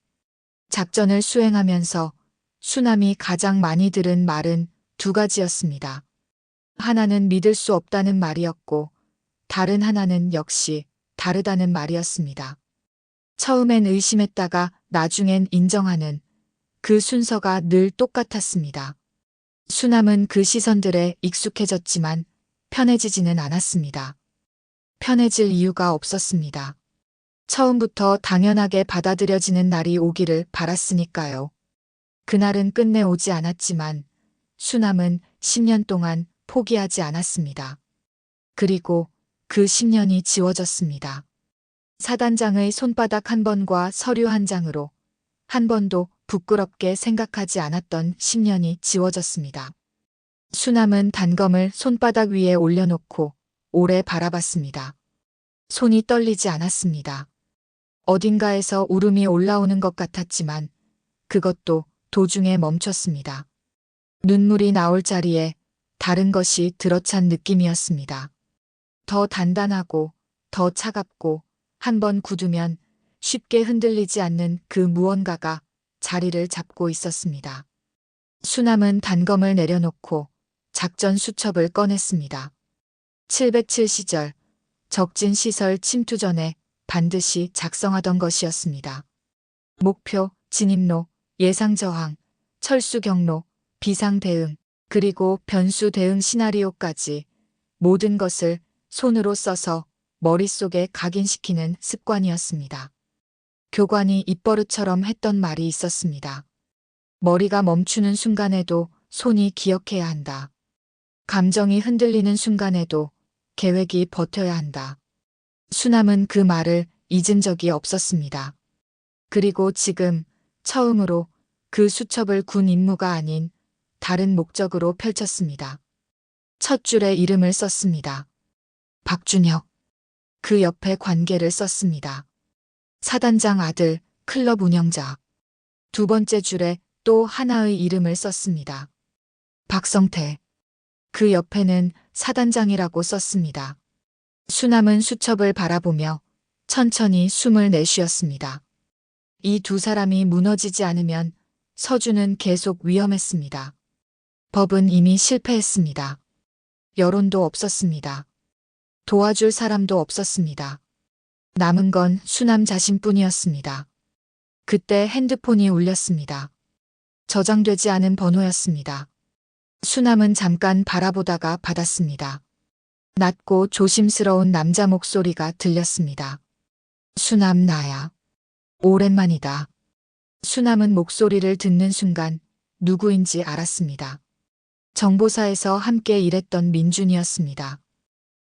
작전을 수행하면서 수남이 가장 많이 들은 말은 두 가지였습니다. 하나는 믿을 수 없다는 말이었고 다른 하나는 역시 다르다는 말이었습니다. 처음엔 의심했다가 나중엔 인정하는 그 순서가 늘 똑같았습니다. 수남은 그 시선들에 익숙해졌지만 편해지지는 않았습니다. 편해질 이유가 없었습니다. 처음부터 당연하게 받아들여지는 날이 오기를 바랐으니까요. 그날은 끝내 오지 않았지만 수남은 10년 동안 포기하지 않았습니다. 그리고 그 10년이 지워졌습니다. 사단장의 손바닥 한 번과 서류 한 장으로 한 번도 부끄럽게 생각하지 않았던 10년이 지워졌습니다. 수남은 단검을 손바닥 위에 올려놓고 오래 바라봤습니다. 손이 떨리지 않았습니다. 어딘가에서 울음이 올라오는 것 같았지만 그것도 도중에 멈췄습니다. 눈물이 나올 자리에 다른 것이 들어찬 느낌이었습니다. 더 단단하고 더 차갑고 한 번 굳으면 쉽게 흔들리지 않는 그 무언가가 자리를 잡고 있었습니다. 수남은 단검을 내려놓고 작전 수첩을 꺼냈습니다. 707시절 적진 시설 침투 전에 반드시 작성하던 것이었습니다. 목표, 진입로, 예상 저항, 철수 경로, 비상 대응, 그리고 변수 대응 시나리오까지 모든 것을 손으로 써서 머릿속에 각인시키는 습관이었습니다. 교관이 입버릇처럼 했던 말이 있었습니다. 머리가 멈추는 순간에도 손이 기억해야 한다. 감정이 흔들리는 순간에도 계획이 버텨야 한다. 수남은 그 말을 잊은 적이 없었습니다. 그리고 지금 처음으로 그 수첩을 군 임무가 아닌 다른 목적으로 펼쳤습니다. 첫 줄에 이름을 썼습니다. 박준혁. 그 옆에 관계를 썼습니다. 사단장 아들, 클럽 운영자. 두 번째 줄에 또 하나의 이름을 썼습니다. 박성태. 그 옆에는 사단장이라고 썼습니다. 수남은 수첩을 바라보며 천천히 숨을 내쉬었습니다. 이 두 사람이 무너지지 않으면 서주는 계속 위험했습니다. 법은 이미 실패했습니다. 여론도 없었습니다. 도와줄 사람도 없었습니다. 남은 건 수남 자신뿐이었습니다. 그때 핸드폰이 울렸습니다. 저장되지 않은 번호였습니다. 수남은 잠깐 바라보다가 받았습니다. 낮고 조심스러운 남자 목소리가 들렸습니다. 수남 나야. 오랜만이다. 수남은 목소리를 듣는 순간 누구인지 알았습니다. 정보사에서 함께 일했던 민준이었습니다.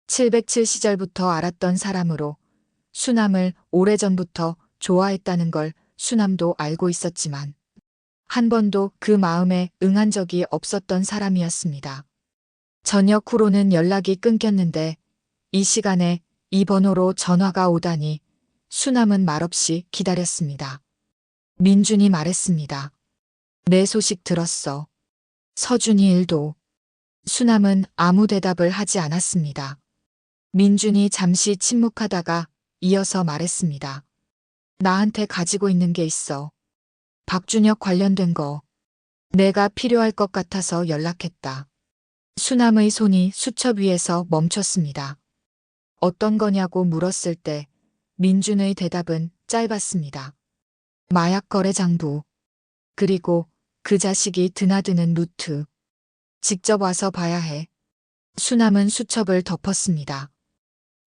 707 시절부터 알았던 사람으로 수남을 오래전부터 좋아했다는 걸 수남도 알고 있었지만 한 번도 그 마음에 응한 적이 없었던 사람이었습니다. 저녁 후로는 연락이 끊겼는데 이 시간에 이 번호로 전화가 오다니 수남은 말없이 기다렸습니다. 민준이 말했습니다. 내 소식 들었어. 서준이 일도. 수남은 아무 대답을 하지 않았습니다. 민준이 잠시 침묵하다가 이어서 말했습니다. 나한테 가지고 있는 게 있어. 박준혁 관련된 거. 내가 필요할 것 같아서 연락했다. 수남의 손이 수첩 위에서 멈췄습니다. 어떤 거냐고 물었을 때 민준의 대답은 짧았습니다. 마약 거래 장부. 그리고 그 자식이 드나드는 루트. 직접 와서 봐야 해. 수남은 수첩을 덮었습니다.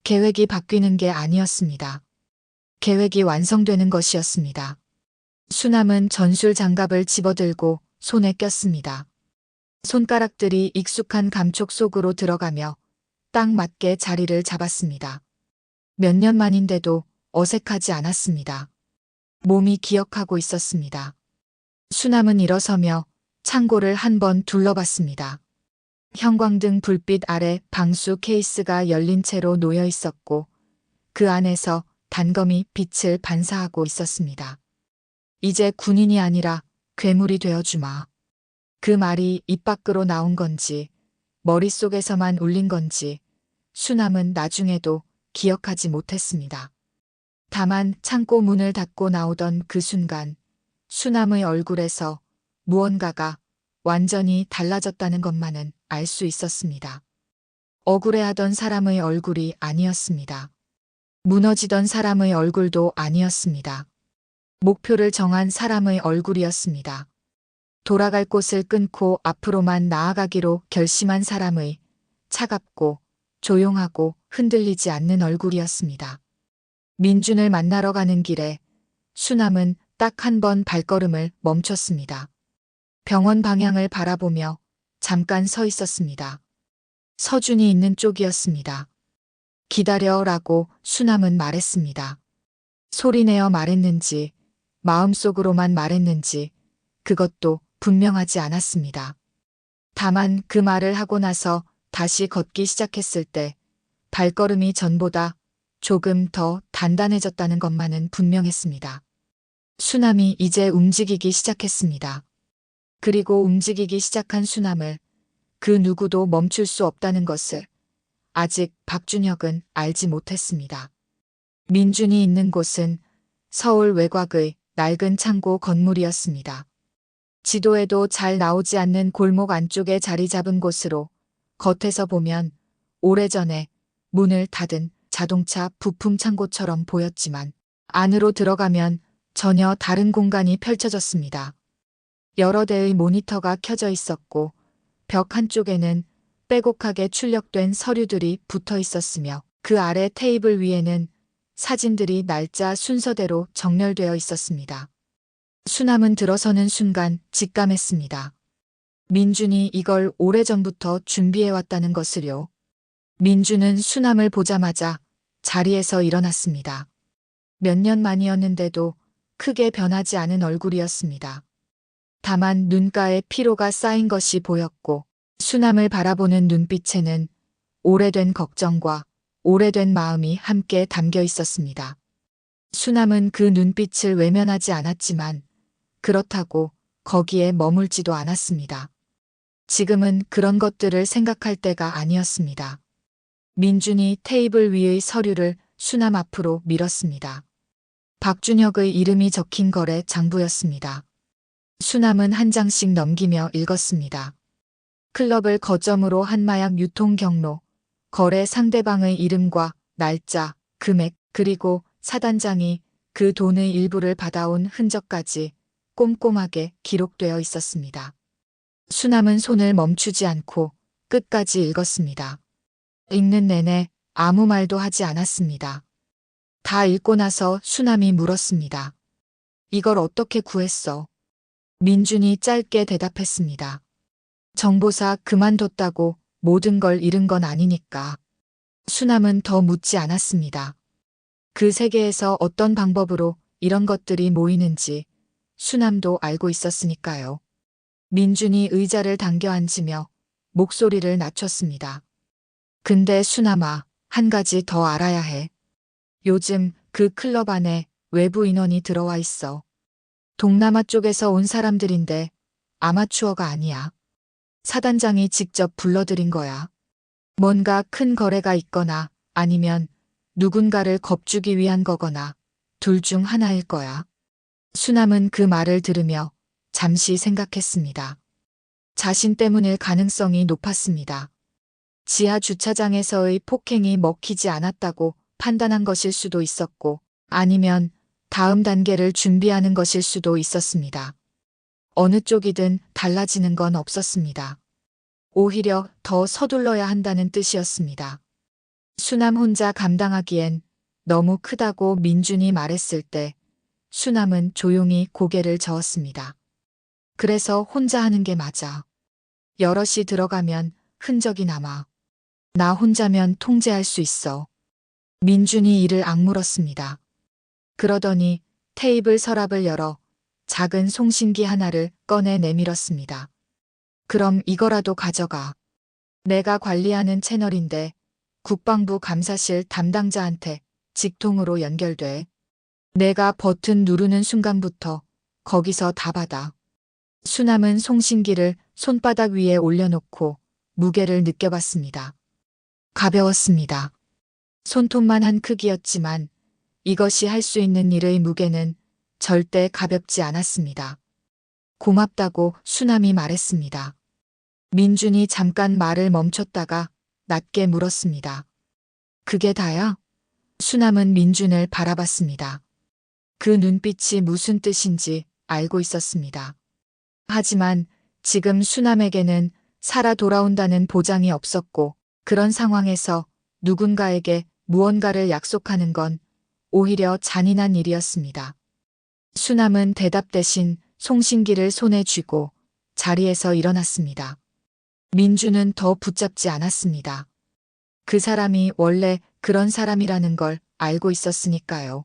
계획이 바뀌는 게 아니었습니다. 계획이 완성되는 것이었습니다. 수남은 전술 장갑을 집어들고 손에 꼈습니다. 손가락들이 익숙한 감촉 속으로 들어가며 딱 맞게 자리를 잡았습니다. 몇 년 만인데도 어색하지 않았습니다. 몸이 기억하고 있었습니다. 수남은 일어서며 창고를 한번 둘러봤습니다. 형광등 불빛 아래 방수 케이스가 열린 채로 놓여 있었고 그 안에서 단검이 빛을 반사하고 있었습니다. 이제 군인이 아니라 괴물이 되어주마. 그 말이 입 밖으로 나온 건지 머릿속에서만 울린 건지 수남은 나중에도 기억하지 못했습니다. 다만 창고 문을 닫고 나오던 그 순간 수남의 얼굴에서 무언가가 완전히 달라졌다는 것만은 알 수 있었습니다. 억울해하던 사람의 얼굴이 아니었습니다. 무너지던 사람의 얼굴도 아니었습니다. 목표를 정한 사람의 얼굴이었습니다. 돌아갈 곳을 끊고 앞으로만 나아가기로 결심한 사람의 차갑고 조용하고 흔들리지 않는 얼굴이었습니다. 민준을 만나러 가는 길에 수남은 딱 한 번 발걸음을 멈췄습니다. 병원 방향을 바라보며 잠깐 서 있었습니다. 서준이 있는 쪽이었습니다. 기다려라고 수남은 말했습니다. 소리내어 말했는지 마음속으로만 말했는지 그것도 분명하지 않았습니다. 다만 그 말을 하고 나서 다시 걷기 시작했을 때 발걸음이 전보다 조금 더 단단해졌다는 것만은 분명했습니다. 수남이 이제 움직이기 시작했습니다. 그리고 움직이기 시작한 수남을 그 누구도 멈출 수 없다는 것을 아직 박준혁은 알지 못했습니다. 민준이 있는 곳은 서울 외곽의 낡은 창고 건물이었습니다. 지도에도 잘 나오지 않는 골목 안쪽에 자리 잡은 곳으로 겉에서 보면 오래전에 문을 닫은 자동차 부품 창고처럼 보였지만 안으로 들어가면 전혀 다른 공간이 펼쳐졌습니다. 여러 대의 모니터가 켜져 있었고 벽 한쪽에는 빼곡하게 출력된 서류들이 붙어 있었으며 그 아래 테이블 위에는 사진들이 날짜 순서대로 정렬되어 있었습니다. 수남은 들어서는 순간 직감했습니다. 민준이 이걸 오래전부터 준비해왔다는 것을요. 민준은 수남을 보자마자 자리에서 일어났습니다. 몇 년 만이었는데도 크게 변하지 않은 얼굴이었습니다. 다만 눈가에 피로가 쌓인 것이 보였고 수남을 바라보는 눈빛에는 오래된 걱정과 오래된 마음이 함께 담겨 있었습니다. 수남은 그 눈빛을 외면하지 않았지만 그렇다고 거기에 머물지도 않았습니다. 지금은 그런 것들을 생각할 때가 아니었습니다. 민준이 테이블 위의 서류를 수남 앞으로 밀었습니다. 박준혁의 이름이 적힌 거래 장부였습니다. 수남은 한 장씩 넘기며 읽었습니다. 클럽을 거점으로 한 마약 유통 경로, 거래 상대방의 이름과 날짜, 금액, 그리고 사단장이 그 돈의 일부를 받아온 흔적까지 꼼꼼하게 기록되어 있었습니다. 수남은 손을 멈추지 않고 끝까지 읽었습니다. 읽는 내내 아무 말도 하지 않았습니다. 다 읽고 나서 수남이 물었습니다. 이걸 어떻게 구했어? 민준이 짧게 대답했습니다. 정보사 그만뒀다고 모든 걸 잃은 건 아니니까. 수남은 더 묻지 않았습니다. 그 세계에서 어떤 방법으로 이런 것들이 모이는지 수남도 알고 있었으니까요. 민준이 의자를 당겨 앉으며 목소리를 낮췄습니다. 근데 수남아, 한 가지 더 알아야 해. 요즘 그 클럽 안에 외부 인원이 들어와 있어. 동남아 쪽에서 온 사람들인데 아마추어가 아니야. 사단장이 직접 불러들인 거야. 뭔가 큰 거래가 있거나 아니면 누군가를 겁주기 위한 거거나 둘 중 하나일 거야. 수남은 그 말을 들으며 잠시 생각했습니다. 자신 때문일 가능성이 높았습니다. 지하 주차장에서의 폭행이 먹히지 않았다고 판단한 것일 수도 있었고 아니면 다음 단계를 준비하는 것일 수도 있었습니다. 어느 쪽이든 달라지는 건 없었습니다. 오히려 더 서둘러야 한다는 뜻이었습니다. 수남 혼자 감당하기엔 너무 크다고 민준이 말했을 때 수남은 조용히 고개를 저었습니다. 그래서 혼자 하는 게 맞아. 여럿이 들어가면 흔적이 남아. 나 혼자면 통제할 수 있어. 민준이 이를 악물었습니다. 그러더니 테이블 서랍을 열어 작은 송신기 하나를 꺼내 내밀었습니다. 그럼 이거라도 가져가. 내가 관리하는 채널인데 국방부 감사실 담당자한테 직통으로 연결돼. 내가 버튼 누르는 순간부터 거기서 다 받아. 수남은 송신기를 손바닥 위에 올려놓고 무게를 느껴봤습니다. 가벼웠습니다. 손톱만한 크기였지만 이것이 할 수 있는 일의 무게는 절대 가볍지 않았습니다. 고맙다고 수남이 말했습니다. 민준이 잠깐 말을 멈췄다가 낮게 물었습니다. 그게 다야? 수남은 민준을 바라봤습니다. 그 눈빛이 무슨 뜻인지 알고 있었습니다. 하지만 지금 수남에게는 살아 돌아온다는 보장이 없었고 그런 상황에서 누군가에게 무언가를 약속하는 건 오히려 잔인한 일이었습니다. 수남은 대답 대신 송신기를 손에 쥐고 자리에서 일어났습니다. 민주는 더 붙잡지 않았습니다. 그 사람이 원래 그런 사람이라는 걸 알고 있었으니까요.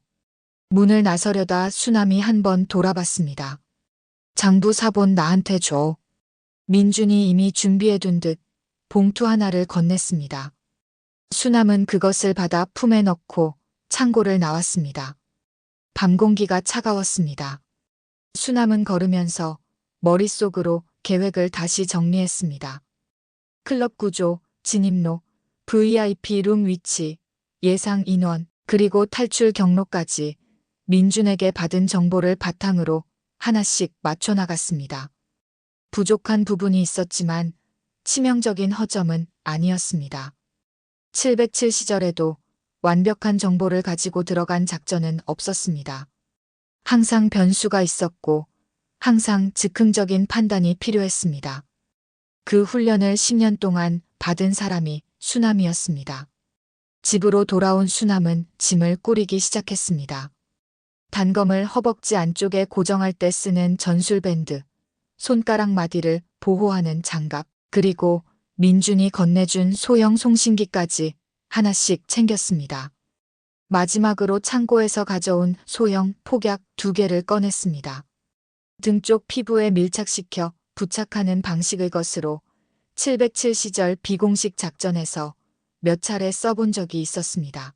문을 나서려다 수남이 한 번 돌아봤습니다. 장부 사본 나한테 줘. 민준이 이미 준비해둔 듯 봉투 하나를 건넸습니다. 수남은 그것을 받아 품에 넣고 창고를 나왔습니다. 밤 공기가 차가웠습니다. 수남은 걸으면서 머릿속으로 계획을 다시 정리했습니다. 클럽 구조, 진입로, VIP 룸 위치, 예상 인원, 그리고 탈출 경로까지 민준에게 받은 정보를 바탕으로 하나씩 맞춰나갔습니다. 부족한 부분이 있었지만 치명적인 허점은 아니었습니다. 707 시절에도 완벽한 정보를 가지고 들어간 작전은 없었습니다. 항상 변수가 있었고 항상 즉흥적인 판단이 필요했습니다. 그 훈련을 10년 동안 받은 사람이 수남이었습니다. 집으로 돌아온 수남은 짐을 꾸리기 시작했습니다. 단검을 허벅지 안쪽에 고정할 때 쓰는 전술밴드, 손가락 마디를 보호하는 장갑, 그리고 민준이 건네준 소형 송신기까지 하나씩 챙겼습니다. 마지막으로 창고에서 가져온 소형 폭약 2개를 꺼냈습니다. 등 쪽 피부에 밀착시켜 부착하는 방식의 것으로 707 시절 비공식 작전에서 몇 차례 써본 적이 있었습니다.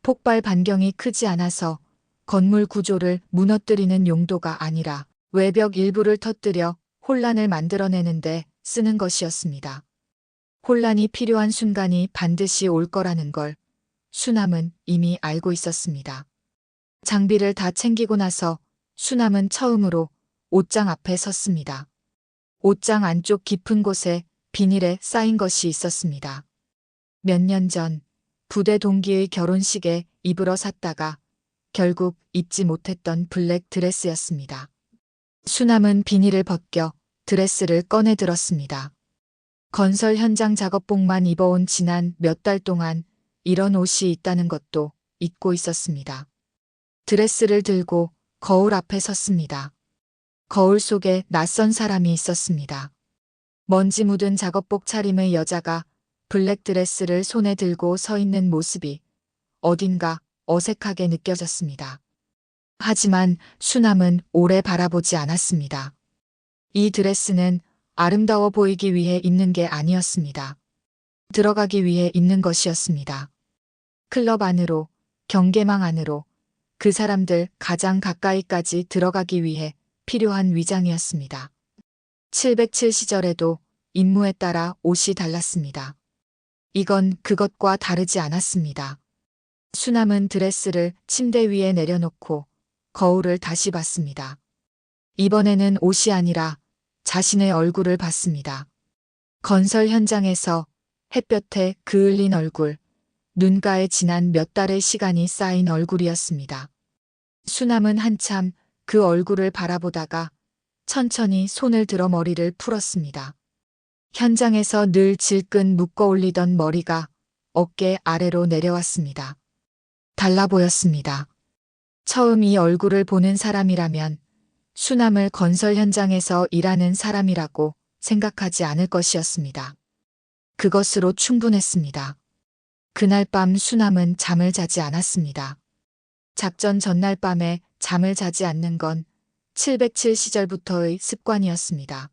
폭발 반경이 크지 않아서 건물 구조를 무너뜨리는 용도가 아니라 외벽 일부를 터뜨려 혼란을 만들어내는데 쓰는 것이었습니다. 혼란이 필요한 순간이 반드시 올 거라는 걸 수남은 이미 알고 있었습니다. 장비를 다 챙기고 나서 수남은 처음으로 옷장 앞에 섰습니다. 옷장 안쪽 깊은 곳에 비닐에 쌓인 것이 있었습니다. 몇 년 전 부대 동기의 결혼식에 입으러 샀다가 결국 입지 못했던 블랙 드레스였습니다. 수남은 비닐을 벗겨 드레스를 꺼내 들었습니다. 건설 현장 작업복만 입어온 지난 몇 달 동안 이런 옷이 있다는 것도 잊고 있었습니다. 드레스를 들고 거울 앞에 섰습니다. 거울 속에 낯선 사람이 있었습니다. 먼지 묻은 작업복 차림의 여자가 블랙 드레스를 손에 들고 서 있는 모습이 어딘가 어색하게 느껴졌습니다. 하지만 수남은 오래 바라보지 않았습니다. 이 드레스는 아름다워 보이기 위해 입는 게 아니었습니다. 들어가기 위해 입는 것이었습니다. 클럽 안으로, 경계망 안으로, 그 사람들 가장 가까이까지 들어가기 위해 필요한 위장이었습니다. 707 시절에도 임무에 따라 옷이 달랐습니다. 이건 그것과 다르지 않았습니다. 수남은 드레스를 침대 위에 내려놓고 거울을 다시 봤습니다. 이번에는 옷이 아니라 자신의 얼굴을 봤습니다. 건설 현장에서 햇볕에 그을린 얼굴, 눈가에 지난 몇 달의 시간이 쌓인 얼굴이었습니다. 수남은 한참 그 얼굴을 바라보다가 천천히 손을 들어 머리를 풀었습니다. 현장에서 늘 질끈 묶어 올리던 머리가 어깨 아래로 내려왔습니다. 달라 보였습니다. 처음 이 얼굴을 보는 사람이라면 수남을 건설 현장에서 일하는 사람이라고 생각하지 않을 것이었습니다. 그것으로 충분했습니다. 그날 밤 수남은 잠을 자지 않았습니다. 작전 전날 밤에 잠을 자지 않는 건 707 시절부터의 습관이었습니다.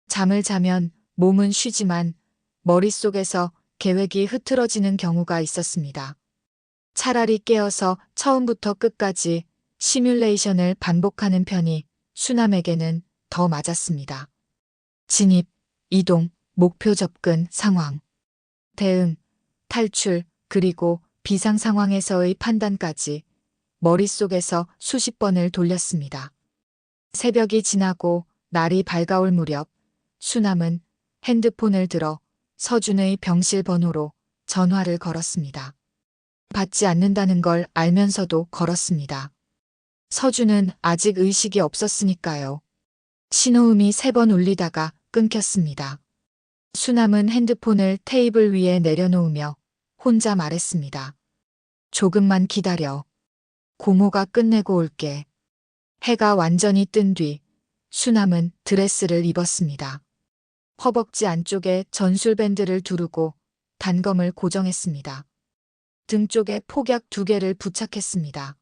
잠을 자면 몸은 쉬지만 머릿속에서 계획이 흐트러지는 경우가 있었습니다. 차라리 깨어서 처음부터 끝까지 시뮬레이션을 반복하는 편이 수남에게는 더 맞았습니다. 진입, 이동, 목표 접근, 상황, 대응, 탈출, 그리고 비상 상황에서의 판단까지 머릿속에서 수십 번을 돌렸습니다. 새벽이 지나고 날이 밝아올 무렵 수남은 핸드폰을 들어 서준의 병실 번호로 전화를 걸었습니다. 받지 않는다는 걸 알면서도 걸었습니다. 서준은 아직 의식이 없었으니까요. 신호음이 3번 울리다가 끊겼습니다. 수남은 핸드폰을 테이블 위에 내려놓으며 혼자 말했습니다. 조금만 기다려. 고모가 끝내고 올게. 해가 완전히 뜬 뒤 수남은 드레스를 입었습니다. 허벅지 안쪽에 전술밴드를 두르고 단검을 고정했습니다. 등 쪽에 폭약 2개를 부착했습니다.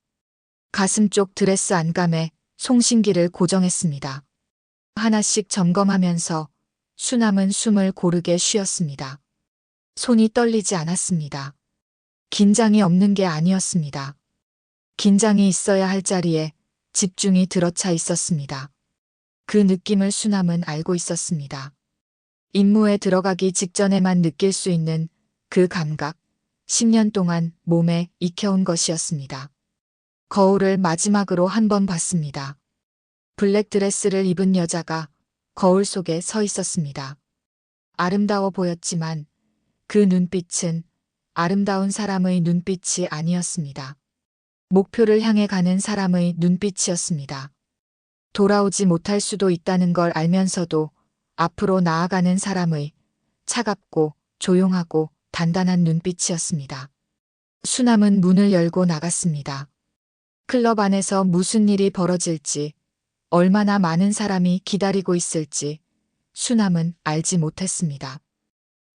가슴 쪽 드레스 안감에 송신기를 고정했습니다. 하나씩 점검하면서 수남은 숨을 고르게 쉬었습니다. 손이 떨리지 않았습니다. 긴장이 없는 게 아니었습니다. 긴장이 있어야 할 자리에 집중이 들어차 있었습니다. 그 느낌을 수남은 알고 있었습니다. 임무에 들어가기 직전에만 느낄 수 있는 그 감각, 10년 동안 몸에 익혀온 것이었습니다. 거울을 마지막으로 한 번 봤습니다. 블랙 드레스를 입은 여자가 거울 속에 서 있었습니다. 아름다워 보였지만 그 눈빛은 아름다운 사람의 눈빛이 아니었습니다. 목표를 향해 가는 사람의 눈빛이었습니다. 돌아오지 못할 수도 있다는 걸 알면서도 앞으로 나아가는 사람의 차갑고 조용하고 단단한 눈빛이었습니다. 수남은 문을 열고 나갔습니다. 클럽 안에서 무슨 일이 벌어질지, 얼마나 많은 사람이 기다리고 있을지 수남은 알지 못했습니다.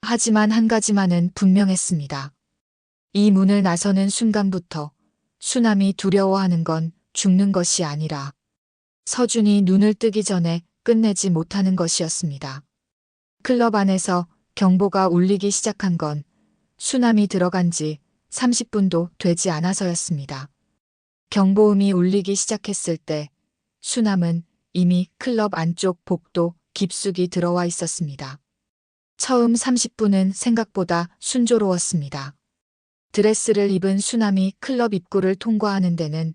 하지만 한 가지만은 분명했습니다. 이 문을 나서는 순간부터 수남이 두려워하는 건 죽는 것이 아니라 서준이 눈을 뜨기 전에 끝내지 못하는 것이었습니다. 클럽 안에서 경보가 울리기 시작한 건 수남이 들어간 지 30분도 되지 않아서였습니다. 경보음이 울리기 시작했을 때 수남은 이미 클럽 안쪽 복도 깊숙이 들어와 있었습니다. 처음 30분은 생각보다 순조로웠습니다. 드레스를 입은 수남이 클럽 입구를 통과하는 데는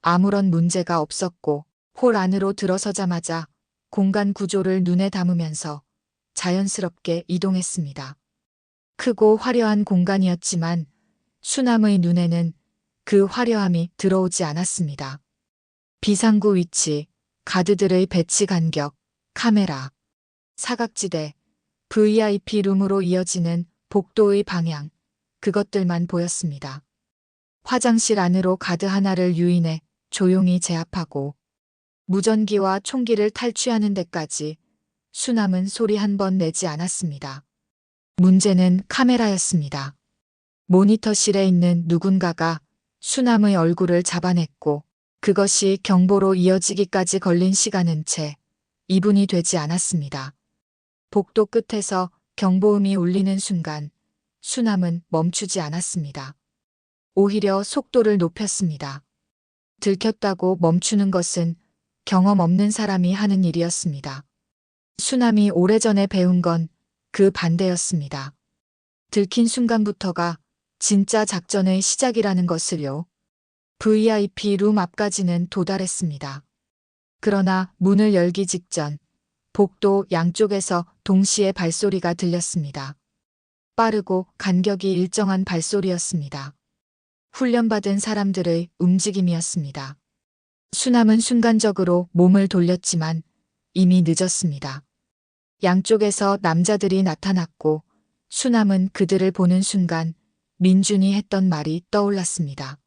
아무런 문제가 없었고 홀 안으로 들어서자마자 공간 구조를 눈에 담으면서 자연스럽게 이동했습니다. 크고 화려한 공간이었지만 수남의 눈에는 그 화려함이 들어오지 않았습니다. 비상구 위치, 가드들의 배치 간격, 카메라, 사각지대, VIP 룸으로 이어지는 복도의 방향, 그것들만 보였습니다. 화장실 안으로 가드 하나를 유인해 조용히 제압하고 무전기와 총기를 탈취하는 데까지 수남은 소리 한 번 내지 않았습니다. 문제는 카메라였습니다. 모니터실에 있는 누군가가 수남의 얼굴을 잡아냈고 그것이 경보로 이어지기까지 걸린 시간은 채 2분이 되지 않았습니다. 복도 끝에서 경보음이 울리는 순간 수남은 멈추지 않았습니다. 오히려 속도를 높였습니다. 들켰다고 멈추는 것은 경험 없는 사람이 하는 일이었습니다. 수남이 오래전에 배운 건 그 반대였습니다. 들킨 순간부터가 진짜 작전의 시작이라는 것을요. VIP 룸 앞까지는 도달했습니다. 그러나 문을 열기 직전 복도 양쪽에서 동시에 발소리가 들렸습니다. 빠르고 간격이 일정한 발소리였습니다. 훈련받은 사람들의 움직임이었습니다. 수남은 순간적으로 몸을 돌렸지만 이미 늦었습니다. 양쪽에서 남자들이 나타났고 수남은 그들을 보는 순간 민준이 했던 말이 떠올랐습니다.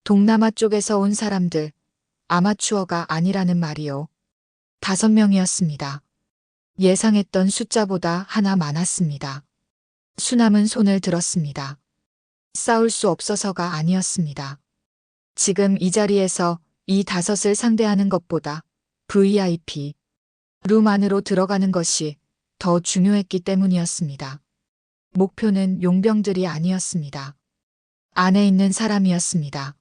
동남아 쪽에서 온 사람들, 아마추어가 아니라는 말이요. 5명이었습니다. 예상했던 숫자보다 하나 많았습니다. 수남은 손을 들었습니다. 싸울 수 없어서가 아니었습니다. 지금 이 자리에서 이 5을 상대하는 것보다 VIP 룸 안으로 들어가는 것이 더 중요했기 때문이었습니다. 목표는 용병들이 아니었습니다. 안에 있는 사람이었습니다.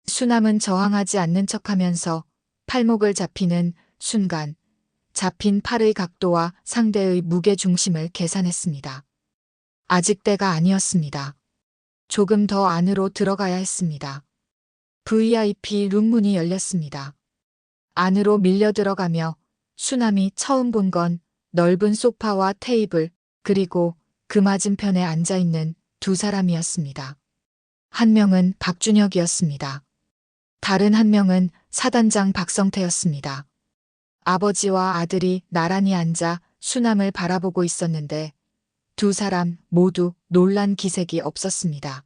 수남은 저항하지 않는 척하면서 팔목을 잡히는 순간 잡힌 팔의 각도와 상대의 무게 중심을 계산했습니다. 아직 때가 아니었습니다. 조금 더 안으로 들어가야 했습니다. VIP 룸 문이 열렸습니다. 안으로 밀려 들어가며 수남이 처음 본 건 넓은 소파와 테이블, 그리고 그 맞은편에 앉아있는 두 사람이었습니다. 한 명은 박준혁이었습니다. 다른 한 명은 사단장 박성태였습니다. 아버지와 아들이 나란히 앉아 수남을 바라보고 있었는데 두 사람 모두 놀란 기색이 없었습니다.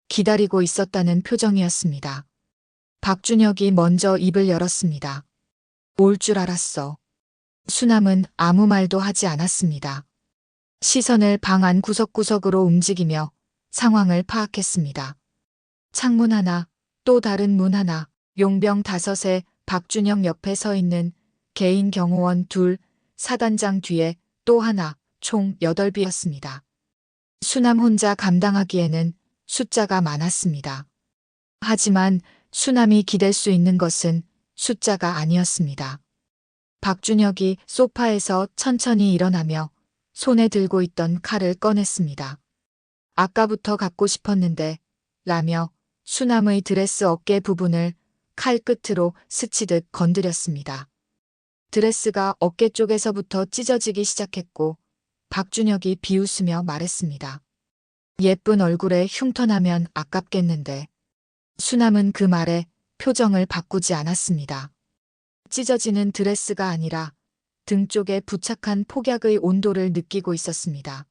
기다리고 있었다는 표정이었습니다. 박준혁이 먼저 입을 열었습니다. 올 줄 알았어. 수남은 아무 말도 하지 않았습니다. 시선을 방 안 구석구석으로 움직이며 상황을 파악했습니다. 창문 하나, 또 다른 문 하나, 용병 5에 박준혁 옆에 서 있는 개인 경호원 2, 사단장 뒤에 또 하나, 총 8비였습니다. 수남 혼자 감당하기에는 숫자가 많았습니다. 하지만 수남이 기댈 수 있는 것은 숫자가 아니었습니다. 박준혁이 소파에서 천천히 일어나며 손에 들고 있던 칼을 꺼냈습니다. 아까부터 갖고 싶었는데 라며 수남의 드레스 어깨 부분을 칼 끝으로 스치듯 건드렸습니다. 드레스가 어깨 쪽에서부터 찢어지기 시작했고 박준혁이 비웃으며 말했습니다. 예쁜 얼굴에 흉터나면 아깝겠는데. 수남은 그 말에 표정을 바꾸지 않았습니다. 찢어지는 드레스가 아니라 등 쪽에 부착한 폭약의 온도를 느끼고 있었습니다.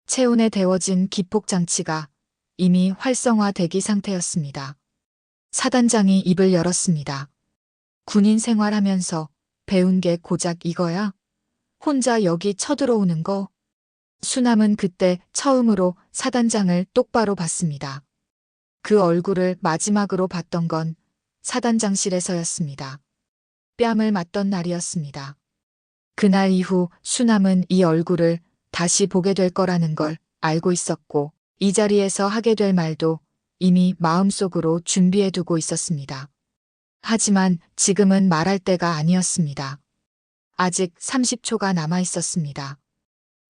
체온에 데워진 기폭장치가 이미 활성화되기 상태였습니다. 사단장이 입을 열었습니다. 군인 생활하면서 배운 게 고작 이거야? 혼자 여기 쳐들어오는 거? 수남은 그때 처음으로 사단장을 똑바로 봤습니다. 그 얼굴을 마지막으로 봤던 건 사단장실에서였습니다. 뺨을 맞던 날이었습니다. 그날 이후 수남은 이 얼굴을 다시 보게 될 거라는 걸 알고 있었고 이 자리에서 하게 될 말도 이미 마음속으로 준비해두고 있었습니다. 하지만 지금은 말할 때가 아니었습니다. 아직 30초가 남아 있었습니다.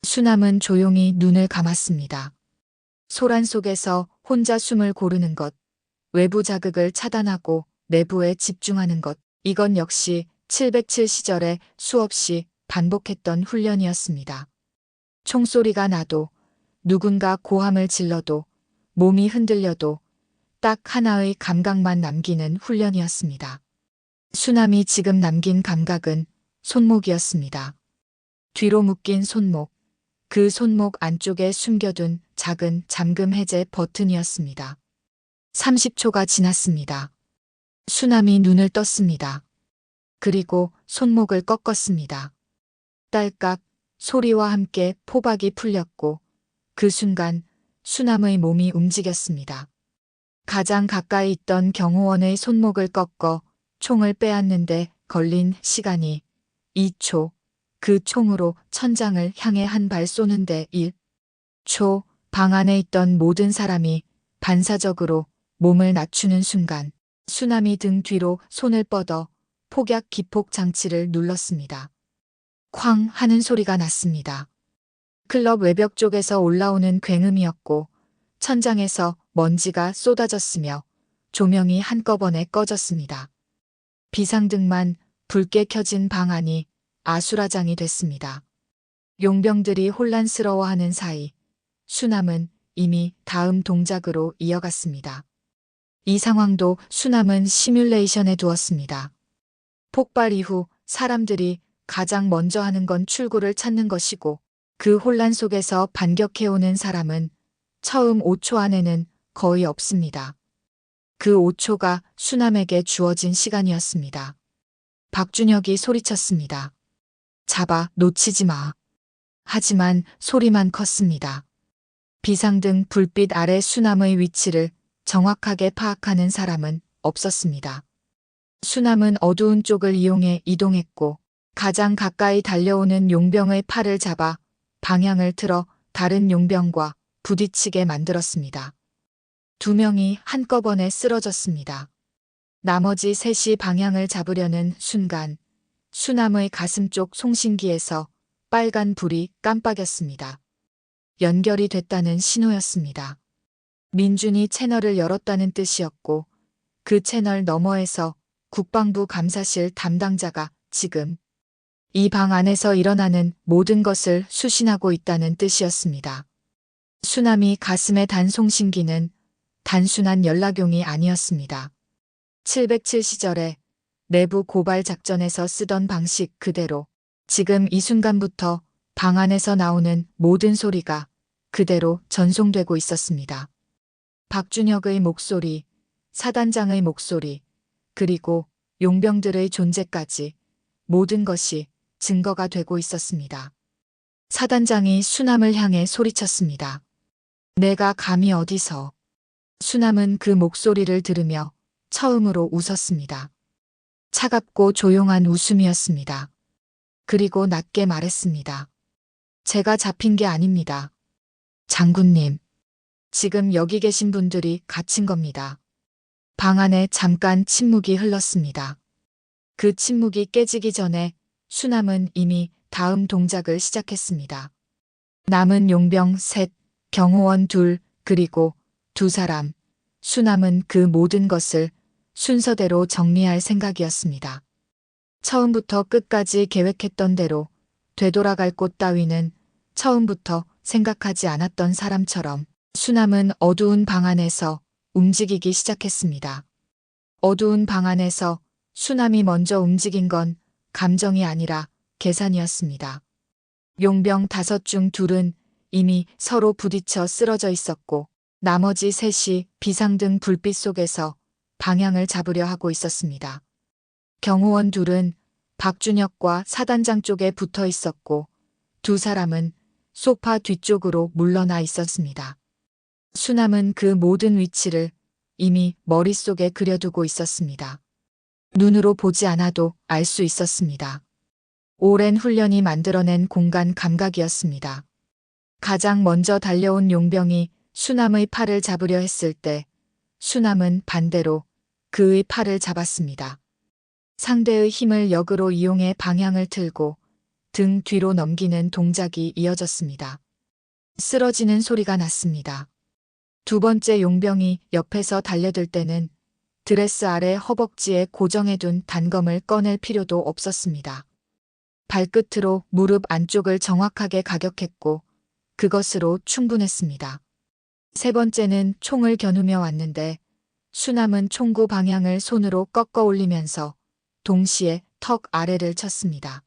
수남은 조용히 눈을 감았습니다. 소란 속에서 혼자 숨을 고르는 것, 외부 자극을 차단하고 내부에 집중하는 것, 이건 역시 707 시절에 수없이 반복했던 훈련이었습니다. 총소리가 나도, 누군가 고함을 질러도, 몸이 흔들려도 딱 하나의 감각만 남기는 훈련이었습니다. 수남이 지금 남긴 감각은 손목이었습니다. 뒤로 묶인 손목, 그 손목 안쪽에 숨겨둔 작은 잠금 해제 버튼이었습니다. 30초가 지났습니다. 수남이 눈을 떴습니다. 그리고 손목을 꺾었습니다. 딸깍 소리와 함께 포박이 풀렸고 그 순간 수남의 몸이 움직였습니다. 가장 가까이 있던 경호원의 손목을 꺾어 총을 빼앗는데 걸린 시간이 2초, 그 총으로 천장을 향해 한 발 쏘는데 1초, 방 안에 있던 모든 사람이 반사적으로 몸을 낮추는 순간 수남이 등 뒤로 손을 뻗어 폭약 기폭 장치를 눌렀습니다. 쾅 하는 소리가 났습니다. 클럽 외벽 쪽에서 올라오는 굉음이었고 천장에서 먼지가 쏟아졌으며 조명이 한꺼번에 꺼졌습니다. 비상등만 붉게 켜진 방 안이 아수라장이 됐습니다. 용병들이 혼란스러워하는 사이 수남은 이미 다음 동작으로 이어갔습니다. 이 상황도 수남은 시뮬레이션에 두었습니다. 폭발 이후 사람들이 가장 먼저 하는 건 출구를 찾는 것이고 그 혼란 속에서 반격해오는 사람은 처음 5초 안에는 거의 없습니다. 그 5초가 수남에게 주어진 시간이었습니다. 박준혁이 소리쳤습니다. 잡아, 놓치지 마. 하지만 소리만 컸습니다. 비상등 불빛 아래 수남의 위치를 정확하게 파악하는 사람은 없었습니다. 수남은 어두운 쪽을 이용해 이동했고 가장 가까이 달려오는 용병의 팔을 잡아 방향을 틀어 다른 용병과 부딪히게 만들었습니다. 두 명이 한꺼번에 쓰러졌습니다. 나머지 셋이 방향을 잡으려는 순간 수남의 가슴 쪽 송신기에서 빨간 불이 깜빡였습니다. 연결이 됐다는 신호였습니다. 민준이 채널을 열었다는 뜻이었고 그 채널 너머에서 국방부 감사실 담당자가 지금 이 방 안에서 일어나는 모든 것을 수신하고 있다는 뜻이었습니다. 수남이 가슴에 단 송신기는 단순한 연락용이 아니었습니다. 707 시절에 내부 고발 작전에서 쓰던 방식 그대로 지금 이 순간부터 방 안에서 나오는 모든 소리가 그대로 전송되고 있었습니다. 박준혁의 목소리, 사단장의 목소리, 그리고 용병들의 존재까지 모든 것이 증거가 되고 있었습니다. 사단장이 수남을 향해 소리쳤습니다. 내가 감히 어디서. 수남은 그 목소리를 들으며 처음으로 웃었습니다. 차갑고 조용한 웃음이었습니다. 그리고 낮게 말했습니다. 제가 잡힌 게 아닙니다. 장군님, 지금 여기 계신 분들이 갇힌 겁니다. 방 안에 잠깐 침묵이 흘렀습니다. 그 침묵이 깨지기 전에 수남은 이미 다음 동작을 시작했습니다. 남은 용병 3, 경호원 2, 그리고 2사람. 수남은 그 모든 것을 순서대로 정리할 생각이었습니다. 처음부터 끝까지 계획했던 대로 되돌아갈 곳 따위는 처음부터 생각하지 않았던 사람처럼 수남은 어두운 방 안에서 움직이기 시작했습니다. 어두운 방 안에서 수남이 먼저 움직인 건 감정이 아니라 계산이었습니다. 용병 5 중 2은 이미 서로 부딪혀 쓰러져 있었고 나머지 3이 비상등 불빛 속에서 방향을 잡으려 하고 있었습니다. 경호원 2은 박준혁과 사단장 쪽에 붙어 있었고 2사람은 소파 뒤쪽으로 물러나 있었습니다. 수남은 그 모든 위치를 이미 머릿속에 그려두고 있었습니다. 눈으로 보지 않아도 알 수 있었습니다. 오랜 훈련이 만들어낸 공간 감각이었습니다. 가장 먼저 달려온 용병이 수남의 팔을 잡으려 했을 때 수남은 반대로 그의 팔을 잡았습니다. 상대의 힘을 역으로 이용해 방향을 틀고 등 뒤로 넘기는 동작이 이어졌습니다. 쓰러지는 소리가 났습니다. 두 번째 용병이 옆에서 달려들 때는 드레스 아래 허벅지에 고정해둔 단검을 꺼낼 필요도 없었습니다. 발끝으로 무릎 안쪽을 정확하게 가격했고 그것으로 충분했습니다. 세 번째는 총을 겨누며 왔는데 수남은 총구 방향을 손으로 꺾어 올리면서 동시에 턱 아래를 쳤습니다.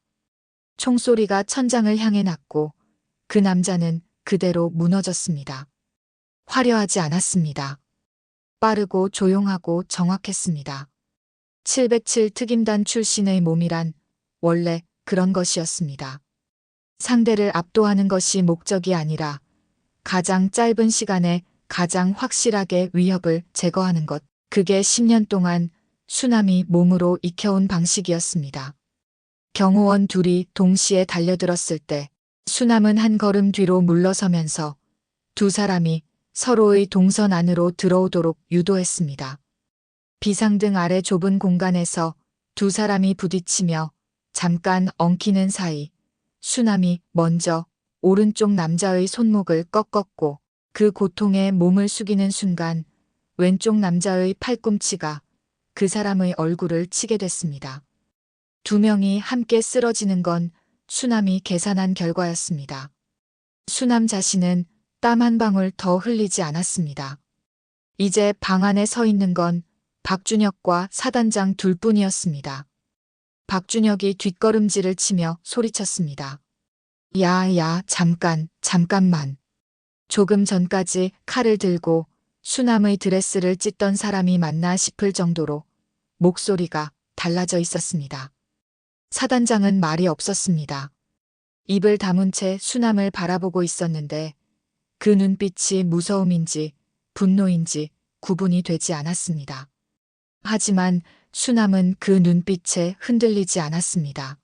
총소리가 천장을 향해 났고 그 남자는 그대로 무너졌습니다. 화려하지 않았습니다. 빠르고 조용하고 정확했습니다. 707 특임단 출신의 몸이란 원래 그런 것이었습니다. 상대를 압도하는 것이 목적이 아니라 가장 짧은 시간에 가장 확실하게 위협을 제거하는 것. 그게 10년 동안 수남이 몸으로 익혀온 방식이었습니다. 경호원 2이 동시에 달려들었을 때 수남은 한 걸음 뒤로 물러서면서 2사람이 서로의 동선 안으로 들어오도록 유도했습니다. 비상등 아래 좁은 공간에서 2사람이 부딪히며 잠깐 엉키는 사이 수남이 먼저 오른쪽 남자의 손목을 꺾었고 그 고통에 몸을 숙이는 순간 왼쪽 남자의 팔꿈치가 그 사람의 얼굴을 치게 됐습니다. 2명이 함께 쓰러지는 건 수남이 계산한 결과였습니다. 수남 자신은 땀 한 방울 더 흘리지 않았습니다. 이제 방 안에 서 있는 건 박준혁과 사단장 둘뿐이었습니다. 박준혁이 뒷걸음질을 치며 소리쳤습니다. 야, 잠깐만. 조금 전까지 칼을 들고 수남의 드레스를 찢던 사람이 맞나 싶을 정도로 목소리가 달라져 있었습니다. 사단장은 말이 없었습니다. 입을 다문 채 수남을 바라보고 있었는데 그 눈빛이 무서움인지 분노인지 구분이 되지 않았습니다. 하지만 수남은 그 눈빛에 흔들리지 않았습니다.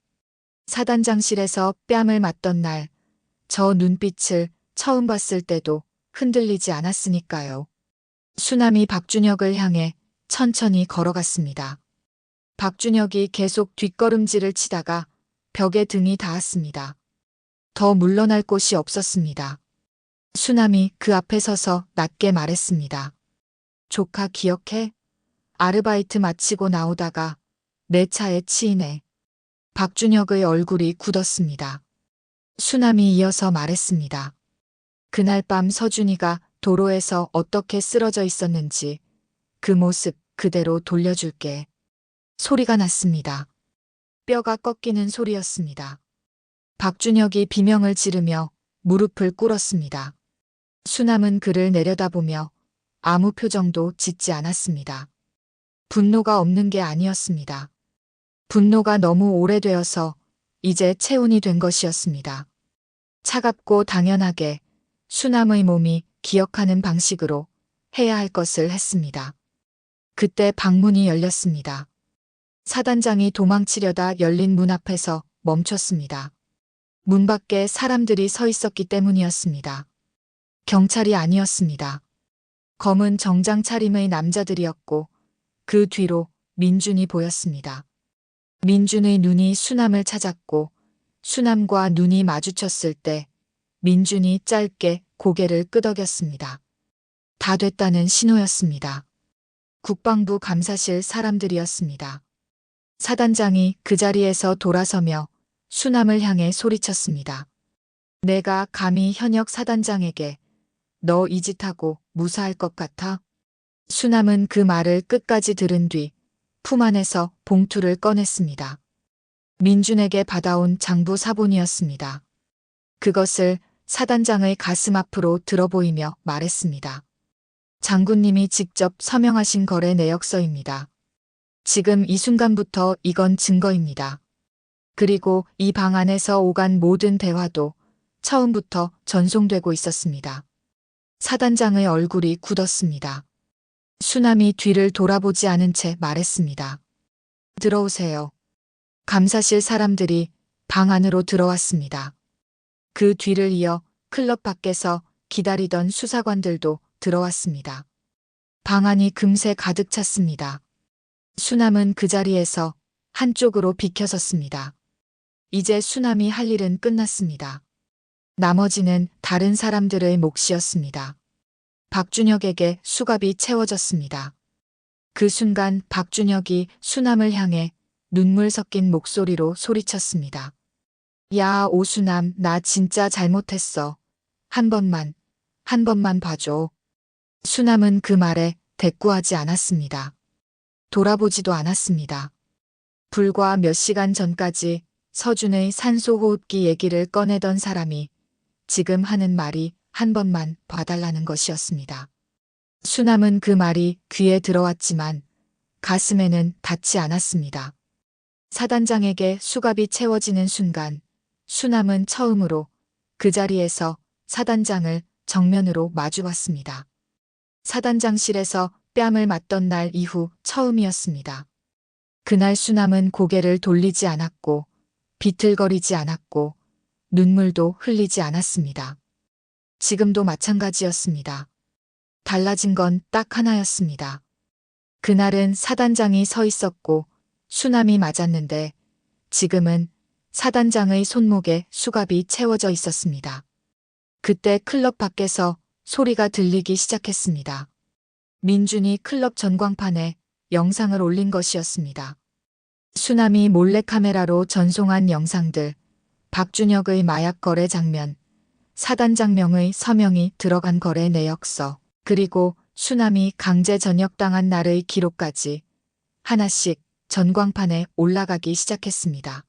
사단장실에서 뺨을 맞던 날 저 눈빛을 처음 봤을 때도 흔들리지 않았으니까요. 수남이 박준혁을 향해 천천히 걸어갔습니다. 박준혁이 계속 뒷걸음질을 치다가 벽에 등이 닿았습니다. 더 물러날 곳이 없었습니다. 수남이 그 앞에 서서 낮게 말했습니다. 조카 기억해? 아르바이트 마치고 나오다가 내 차에 치이네. 박준혁의 얼굴이 굳었습니다. 수남이 이어서 말했습니다. 그날 밤 서준이가 도로에서 어떻게 쓰러져 있었는지 그 모습 그대로 돌려줄게. 소리가 났습니다. 뼈가 꺾이는 소리였습니다. 박준혁이 비명을 지르며 무릎을 꿇었습니다. 수남은 그를 내려다보며 아무 표정도 짓지 않았습니다. 분노가 없는 게 아니었습니다. 분노가 너무 오래되어서 이제 체온이 된 것이었습니다. 차갑고 당연하게 수남의 몸이 기억하는 방식으로 해야 할 것을 했습니다. 그때 방문이 열렸습니다. 사단장이 도망치려다 열린 문 앞에서 멈췄습니다. 문 밖에 사람들이 서 있었기 때문이었습니다. 경찰이 아니었습니다. 검은 정장 차림의 남자들이었고 그 뒤로 민준이 보였습니다. 민준의 눈이 수남을 찾았고 수남과 눈이 마주쳤을 때 민준이 짧게 고개를 끄덕였습니다. 다 됐다는 신호였습니다. 국방부 감사실 사람들이었습니다. 사단장이 그 자리에서 돌아서며 수남을 향해 소리쳤습니다. 내가 감히 현역 사단장에게 너 이 짓하고 무사할 것 같아? 수남은 그 말을 끝까지 들은 뒤 품 안에서 봉투를 꺼냈습니다. 민준에게 받아온 장부 사본이었습니다. 그것을 사단장의 가슴 앞으로 들어보이며 말했습니다. 장군님이 직접 서명하신 거래 내역서입니다. 지금 이 순간부터 이건 증거입니다. 그리고 이 방 안에서 오간 모든 대화도 처음부터 전송되고 있었습니다. 사단장의 얼굴이 굳었습니다. 수남이 뒤를 돌아보지 않은 채 말했습니다. 들어오세요. 감사실 사람들이 방 안으로 들어왔습니다. 그 뒤를 이어 클럽 밖에서 기다리던 수사관들도 들어왔습니다. 방 안이 금세 가득 찼습니다. 수남은 그 자리에서 한쪽으로 비켜섰습니다. 이제 수남이 할 일은 끝났습니다. 나머지는 다른 사람들의 몫이었습니다. 박준혁에게 수갑이 채워졌습니다. 그 순간 박준혁이 수남을 향해 눈물 섞인 목소리로 소리쳤습니다. 야, 오수남, 나 진짜 잘못했어. 한 번만 봐줘. 수남은 그 말에 대꾸하지 않았습니다. 돌아보지도 않았습니다. 불과 몇 시간 전까지 서준의 산소호흡기 얘기를 꺼내던 사람이 지금 하는 말이 한 번만 봐달라는 것이었습니다. 수남은 그 말이 귀에 들어왔지만 가슴에는 닿지 않았습니다. 사단장에게 수갑이 채워지는 순간 수남은 처음으로 그 자리에서 사단장을 정면으로 마주봤습니다. 사단장실에서 뺨을 맞던 날 이후 처음이었습니다. 그날 수남은 고개를 돌리지 않았고 비틀거리지 않았고 눈물도 흘리지 않았습니다. 지금도 마찬가지였습니다. 달라진 건 딱 하나였습니다. 그날은 사단장이 서 있었고 수남이 맞았는데 지금은 사단장의 손목에 수갑이 채워져 있었습니다. 그때 클럽 밖에서 소리가 들리기 시작했습니다. 민준이 클럽 전광판에 영상을 올린 것이었습니다. 수남이 몰래카메라로 전송한 영상들, 박준혁의 마약 거래 장면, 사단장 명의 서명이 들어간 거래 내역서, 그리고 수남이 강제 전역당한 날의 기록까지 하나씩 전광판에 올라가기 시작했습니다.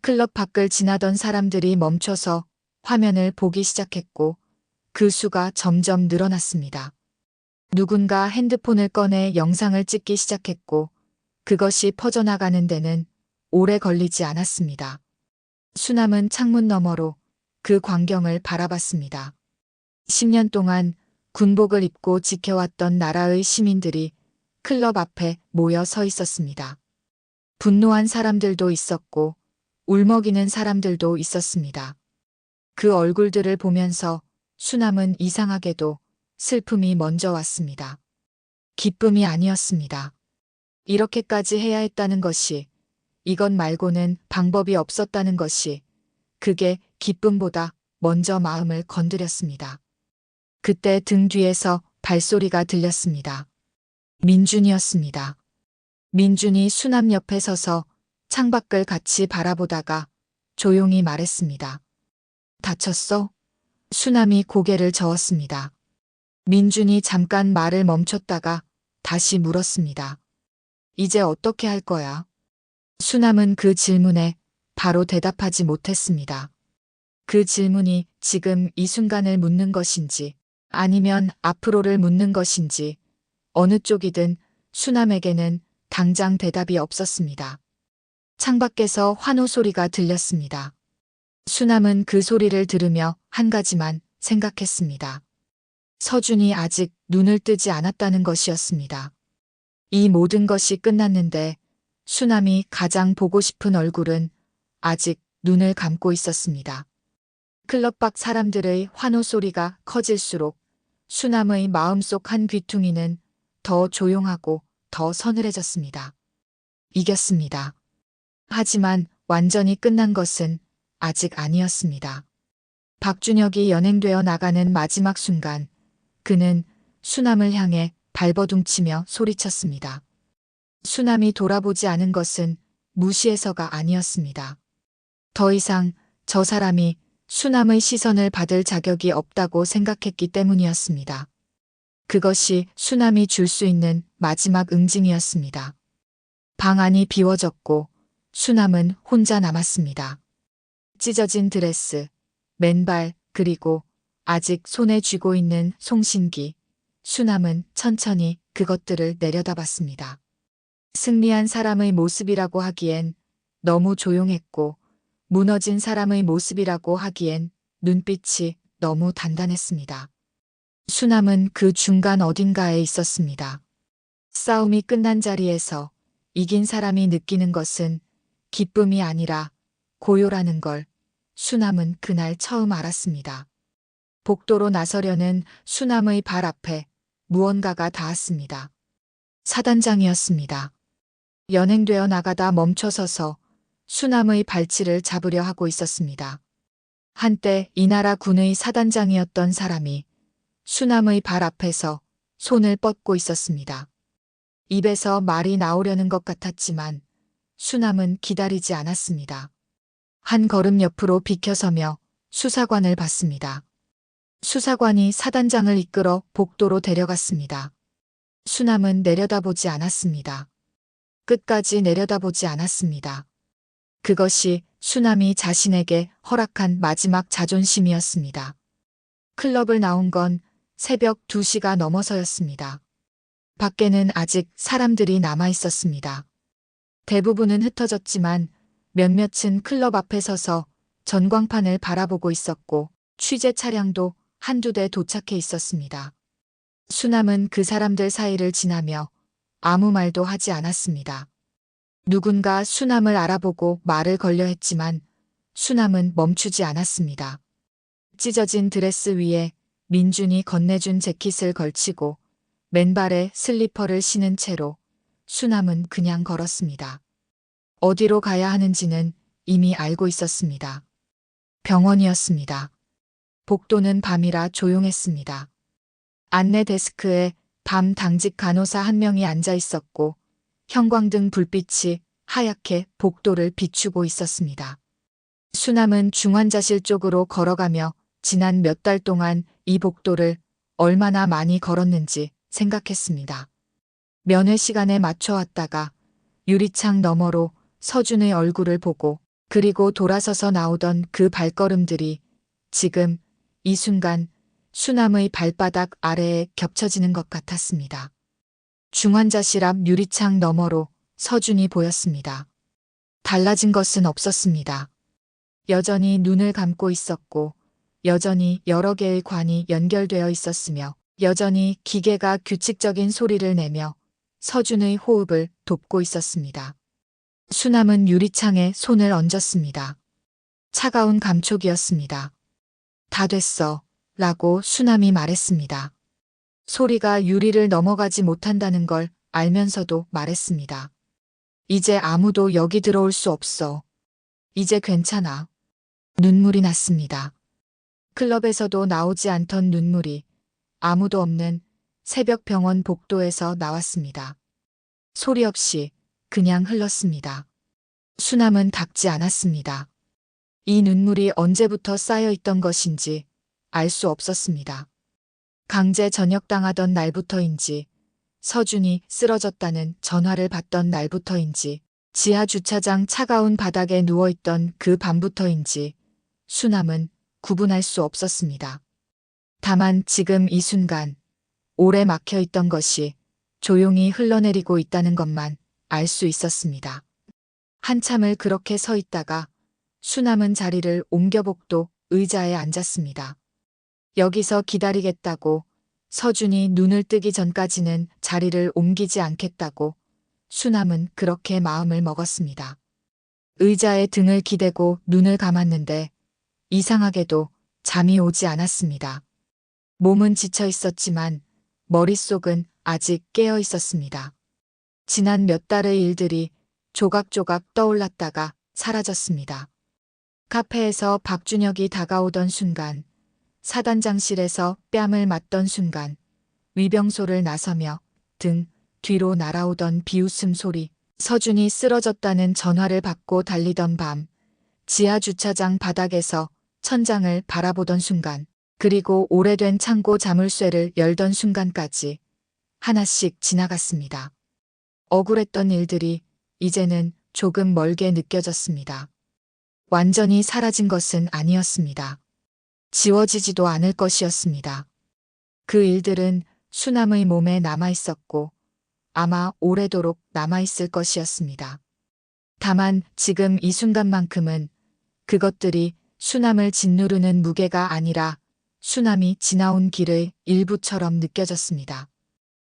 클럽 밖을 지나던 사람들이 멈춰서 화면을 보기 시작했고 그 수가 점점 늘어났습니다. 누군가 핸드폰을 꺼내 영상을 찍기 시작했고 그것이 퍼져나가는 데는 오래 걸리지 않았습니다. 수남은 창문 너머로 그 광경을 바라봤습니다. 10년 동안 군복을 입고 지켜왔던 나라의 시민들이 클럽 앞에 모여 서 있었습니다. 분노한 사람들도 있었고 울먹이는 사람들도 있었습니다. 그 얼굴들을 보면서 수남은 이상하게도 슬픔이 먼저 왔습니다. 기쁨이 아니었습니다. 이렇게까지 해야 했다는 것이, 이것 말고는 방법이 없었다는 것이, 그게 기쁨보다 먼저 마음을 건드렸습니다. 그때 등 뒤에서 발소리가 들렸습니다. 민준이었습니다. 민준이 수남 옆에 서서 창밖을 같이 바라보다가 조용히 말했습니다. 다쳤어? 수남이 고개를 저었습니다. 민준이 잠깐 말을 멈췄다가 다시 물었습니다. 이제 어떻게 할 거야? 수남은 그 질문에 바로 대답하지 못했습니다. 그 질문이 지금 이 순간을 묻는 것인지 아니면 앞으로를 묻는 것인지 어느 쪽이든 수남에게는 당장 대답이 없었습니다. 창밖에서 환호 소리가 들렸습니다. 수남은 그 소리를 들으며 한 가지만 생각했습니다. 서준이 아직 눈을 뜨지 않았다는 것이었습니다. 이 모든 것이 끝났는데 수남이 가장 보고 싶은 얼굴은 아직 눈을 감고 있었습니다. 클럽 밖 사람들의 환호 소리가 커질수록 수남의 마음속 한 귀퉁이는 더 조용하고 더 서늘해졌습니다. 이겼습니다. 하지만 완전히 끝난 것은 아직 아니었습니다. 박준혁이 연행되어 나가는 마지막 순간, 그는 수남을 향해 발버둥치며 소리쳤습니다. 수남이 돌아보지 않은 것은 무시해서가 아니었습니다. 더 이상 저 사람이 수남의 시선을 받을 자격이 없다고 생각했기 때문이었습니다. 그것이 수남이 줄 수 있는 마지막 응징이었습니다. 방 안이 비워졌고 수남은 혼자 남았습니다. 찢어진 드레스, 맨발, 그리고 아직 손에 쥐고 있는 송신기. 수남은 천천히 그것들을 내려다봤습니다. 승리한 사람의 모습이라고 하기엔 너무 조용했고, 무너진 사람의 모습이라고 하기엔 눈빛이 너무 단단했습니다. 수남은 그 중간 어딘가에 있었습니다. 싸움이 끝난 자리에서 이긴 사람이 느끼는 것은 기쁨이 아니라 고요라는 걸 수남은 그날 처음 알았습니다. 복도로 나서려는 수남의 발 앞에 무언가가 닿았습니다. 사단장이었습니다. 연행되어 나가다 멈춰서서 수남의 발치를 잡으려 하고 있었습니다. 한때 이 나라 군의 사단장이었던 사람이 수남의 발 앞에서 손을 뻗고 있었습니다. 입에서 말이 나오려는 것 같았지만 수남은 기다리지 않았습니다. 한 걸음 옆으로 비켜서며 수사관을 봤습니다. 수사관이 사단장을 이끌어 복도로 데려갔습니다. 수남은 내려다보지 않았습니다. 끝까지 내려다보지 않았습니다. 그것이 수남이 자신에게 허락한 마지막 자존심이었습니다. 클럽을 나온 건 새벽 2시가 넘어서였습니다. 밖에는 아직 사람들이 남아 있었습니다. 대부분은 흩어졌지만 몇몇은 클럽 앞에 서서 전광판을 바라보고 있었고 취재 차량도 한두 대 도착해 있었습니다. 수남은 그 사람들 사이를 지나며 아무 말도 하지 않았습니다. 누군가 수남을 알아보고 말을 걸려 했지만 수남은 멈추지 않았습니다. 찢어진 드레스 위에 민준이 건네준 재킷을 걸치고 맨발에 슬리퍼를 신은 채로 수남은 그냥 걸었습니다. 어디로 가야 하는지는 이미 알고 있었습니다. 병원이었습니다. 복도는 밤이라 조용했습니다. 안내 데스크에 밤 당직 간호사 한 명이 앉아 있었고 형광등 불빛이 하얗게 복도를 비추고 있었습니다. 수남은 중환자실 쪽으로 걸어가며 지난 몇 달 동안 이 복도를 얼마나 많이 걸었는지 생각했습니다. 면회 시간에 맞춰왔다가 유리창 너머로 서준의 얼굴을 보고 그리고 돌아서서 나오던 그 발걸음들이 지금 이 순간 수남의 발바닥 아래에 겹쳐지는 것 같았습니다. 중환자실 앞 유리창 너머로 서준이 보였습니다. 달라진 것은 없었습니다. 여전히 눈을 감고 있었고 여전히 여러 개의 관이 연결되어 있었으며 여전히 기계가 규칙적인 소리를 내며 서준의 호흡을 돕고 있었습니다. 수남은 유리창에 손을 얹었습니다. 차가운 감촉이었습니다. 다 됐어. 라고 수남이 말했습니다. 소리가 유리를 넘어가지 못한다는 걸 알면서도 말했습니다. 이제 아무도 여기 들어올 수 없어. 이제 괜찮아. 눈물이 났습니다. 클럽에서도 나오지 않던 눈물이 아무도 없는 새벽 병원 복도에서 나왔습니다. 소리 없이 그냥 흘렀습니다. 수남은 닦지 않았습니다. 이 눈물이 언제부터 쌓여 있던 것인지 알 수 없었습니다. 강제 전역당하던 날부터인지, 서준이 쓰러졌다는 전화를 받던 날부터인지, 지하 주차장 차가운 바닥에 누워있던 그 밤부터인지 수남은 구분할 수 없었습니다. 다만 지금 이 순간 오래 막혀 있던 것이 조용히 흘러내리고 있다는 것만 알 수 있었습니다. 한참을 그렇게 서 있다가 수남은 자리를 옮겨 복도 의자에 앉았습니다. 여기서 기다리겠다고, 서준이 눈을 뜨기 전까지는 자리를 옮기지 않겠다고 수남은 그렇게 마음을 먹었습니다. 의자에 등을 기대고 눈을 감았는데 이상하게도 잠이 오지 않았습니다. 몸은 지쳐 있었지만 머릿속은 아직 깨어 있었습니다. 지난 몇 달의 일들이 조각조각 떠올랐다가 사라졌습니다. 카페에서 박준혁이 다가오던 순간, 사단장실에서 뺨을 맞던 순간, 위병소를 나서며 등 뒤로 날아오던 비웃음 소리, 서준이 쓰러졌다는 전화를 받고 달리던 밤, 지하 주차장 바닥에서 천장을 바라보던 순간, 그리고 오래된 창고 자물쇠를 열던 순간까지 하나씩 지나갔습니다. 억울했던 일들이 이제는 조금 멀게 느껴졌습니다. 완전히 사라진 것은 아니었습니다. 지워지지도 않을 것이었습니다. 그 일들은 수남의 몸에 남아있었고 아마 오래도록 남아있을 것이었습니다. 다만 지금 이 순간만큼은 그것들이 수남을 짓누르는 무게가 아니라 수남이 지나온 길의 일부처럼 느껴졌습니다.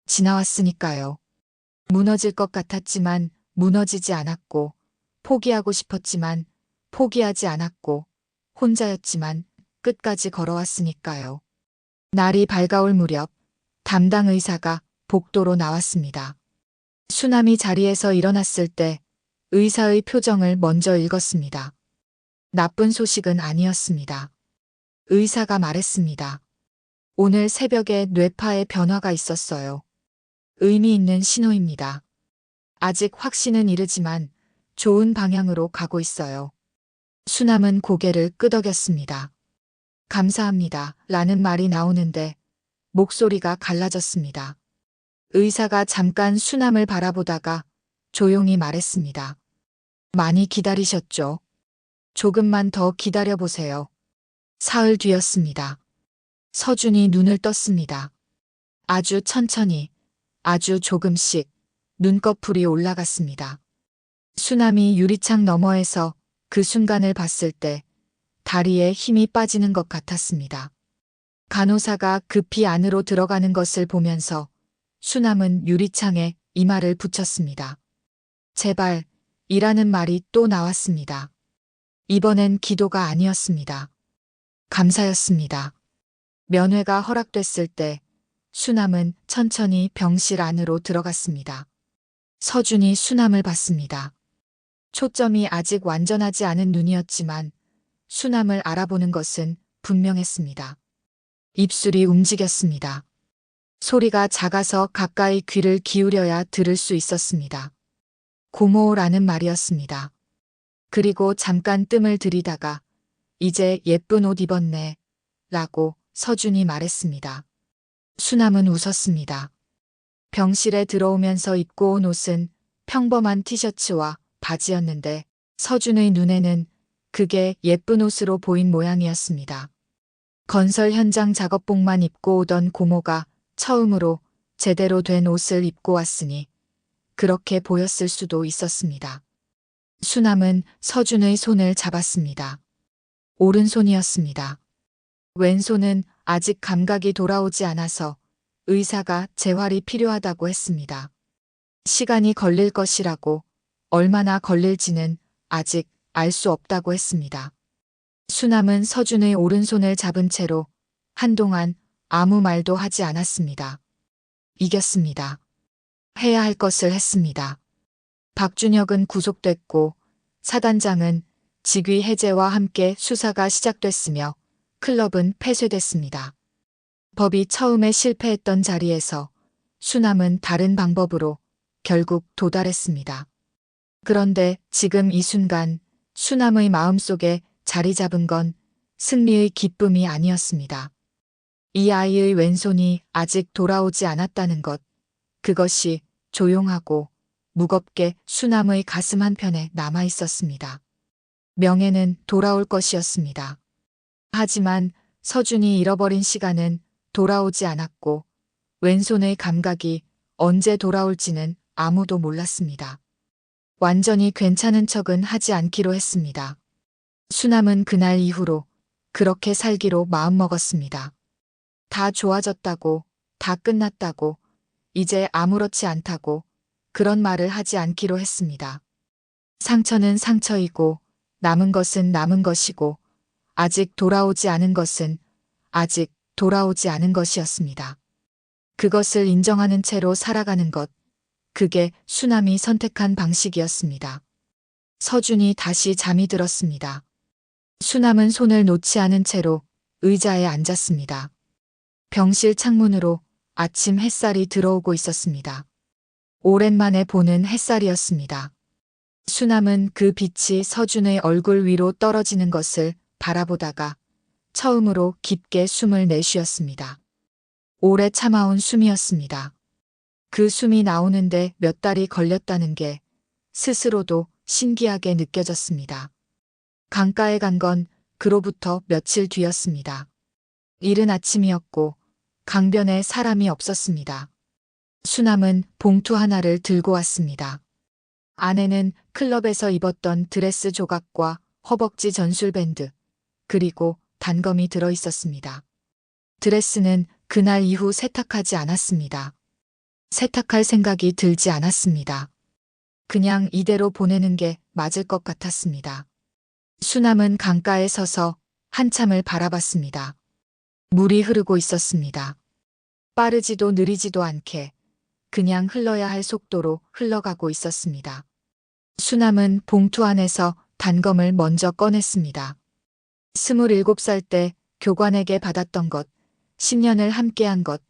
지나왔으니까요. 무너질 것 같았지만 무너지지 않았고, 포기하고 싶었지만 포기하지 않았고, 혼자였지만 끝까지 걸어왔으니까요. 날이 밝아올 무렵 담당 의사가 복도로 나왔습니다. 수남이 자리에서 일어났을 때 의사의 표정을 먼저 읽었습니다. 나쁜 소식은 아니었습니다. 의사가 말했습니다. 오늘 새벽에 뇌파에 변화가 있었어요. 의미 있는 신호입니다. 아직 확신은 이르지만 좋은 방향으로 가고 있어요. 수남은 고개를 끄덕였습니다. 감사합니다. 라는 말이 나오는데 목소리가 갈라졌습니다. 의사가 잠깐 수남을 바라보다가 조용히 말했습니다. 많이 기다리셨죠? 조금만 더 기다려보세요. 사흘 뒤였습니다. 서준이 눈을 떴습니다. 아주 천천히, 아주 조금씩 눈꺼풀이 올라갔습니다. 수남이 유리창 너머에서 그 순간을 봤을 때 다리에 힘이 빠지는 것 같았습니다. 간호사가 급히 안으로 들어가는 것을 보면서 수남은 유리창에 이마를 붙였습니다. 제발, 이라는 말이 또 나왔습니다. 이번엔 기도가 아니었습니다. 감사였습니다. 면회가 허락됐을 때 수남은 천천히 병실 안으로 들어갔습니다. 서준이 수남을 봤습니다. 초점이 아직 완전하지 않은 눈이었지만 수남을 알아보는 것은 분명했습니다. 입술이 움직였습니다. 소리가 작아서 가까이 귀를 기울여야 들을 수 있었습니다. 고모라는 말이었습니다. 그리고 잠깐 뜸을 들이다가 이제 예쁜 옷 입었네 라고 서준이 말했습니다. 수남은 웃었습니다. 병실에 들어오면서 입고 온 옷은 평범한 티셔츠와 바지였는데 서준의 눈에는 그게 예쁜 옷으로 보인 모양이었습니다. 건설 현장 작업복만 입고 오던 고모가 처음으로 제대로 된 옷을 입고 왔으니 그렇게 보였을 수도 있었습니다. 수남은 서준의 손을 잡았습니다. 오른손이었습니다. 왼손은 아직 감각이 돌아오지 않아서 의사가 재활이 필요하다고 했습니다. 시간이 걸릴 것이라고, 얼마나 걸릴지는 아직 알 수 없다고 했습니다. 수남은 서준의 오른손을 잡은 채로 한동안 아무 말도 하지 않았습니다. 이겼습니다. 해야 할 것을 했습니다. 박준혁은 구속됐고 사단장은 직위 해제와 함께 수사가 시작됐으며 클럽은 폐쇄됐습니다. 법이 처음에 실패했던 자리에서 수남은 다른 방법으로 결국 도달했습니다. 그런데 지금 이 순간 수남의 마음속에 자리 잡은 건 승리의 기쁨이 아니었습니다. 이 아이의 왼손이 아직 돌아오지 않았다는 것, 그것이 조용하고 무겁게 수남의 가슴 한편에 남아 있었습니다. 명예는 돌아올 것이었습니다. 하지만 서준이 잃어버린 시간은 돌아오지 않았고 왼손의 감각이 언제 돌아올지는 아무도 몰랐습니다. 완전히 괜찮은 척은 하지 않기로 했습니다. 수남은 그날 이후로 그렇게 살기로 마음먹었습니다. 다 좋아졌다고, 다 끝났다고, 이제 아무렇지 않다고 그런 말을 하지 않기로 했습니다. 상처는 상처이고 남은 것은 남은 것이고 아직 돌아오지 않은 것은 아직 돌아오지 않은 것이었습니다. 그것을 인정하는 채로 살아가는 것, 그게 수남이 선택한 방식이었습니다. 서준이 다시 잠이 들었습니다. 수남은 손을 놓지 않은 채로 의자에 앉았습니다. 병실 창문으로 아침 햇살이 들어오고 있었습니다. 오랜만에 보는 햇살이었습니다. 수남은 그 빛이 서준의 얼굴 위로 떨어지는 것을 바라보다가 처음으로 깊게 숨을 내쉬었습니다. 오래 참아온 숨이었습니다. 그 숨이 나오는데 몇 달이 걸렸다는 게 스스로도 신기하게 느껴졌습니다. 강가에 간 건 그로부터 며칠 뒤였습니다. 이른 아침이었고 강변에 사람이 없었습니다. 수남은 봉투 하나를 들고 왔습니다. 안에는 클럽에서 입었던 드레스 조각과 허벅지 전술밴드, 그리고 단검이 들어 있었습니다. 드레스는 그날 이후 세탁하지 않았습니다. 세탁할 생각이 들지 않았습니다. 그냥 이대로 보내는 게 맞을 것 같았습니다. 수남은 강가에 서서 한참을 바라봤습니다. 물이 흐르고 있었습니다. 빠르지도 느리지도 않게 그냥 흘러야 할 속도로 흘러가고 있었습니다. 수남은 봉투 안에서 단검을 먼저 꺼냈습니다. 27살 때 교관에게 받았던 것, 10년을 함께한 것,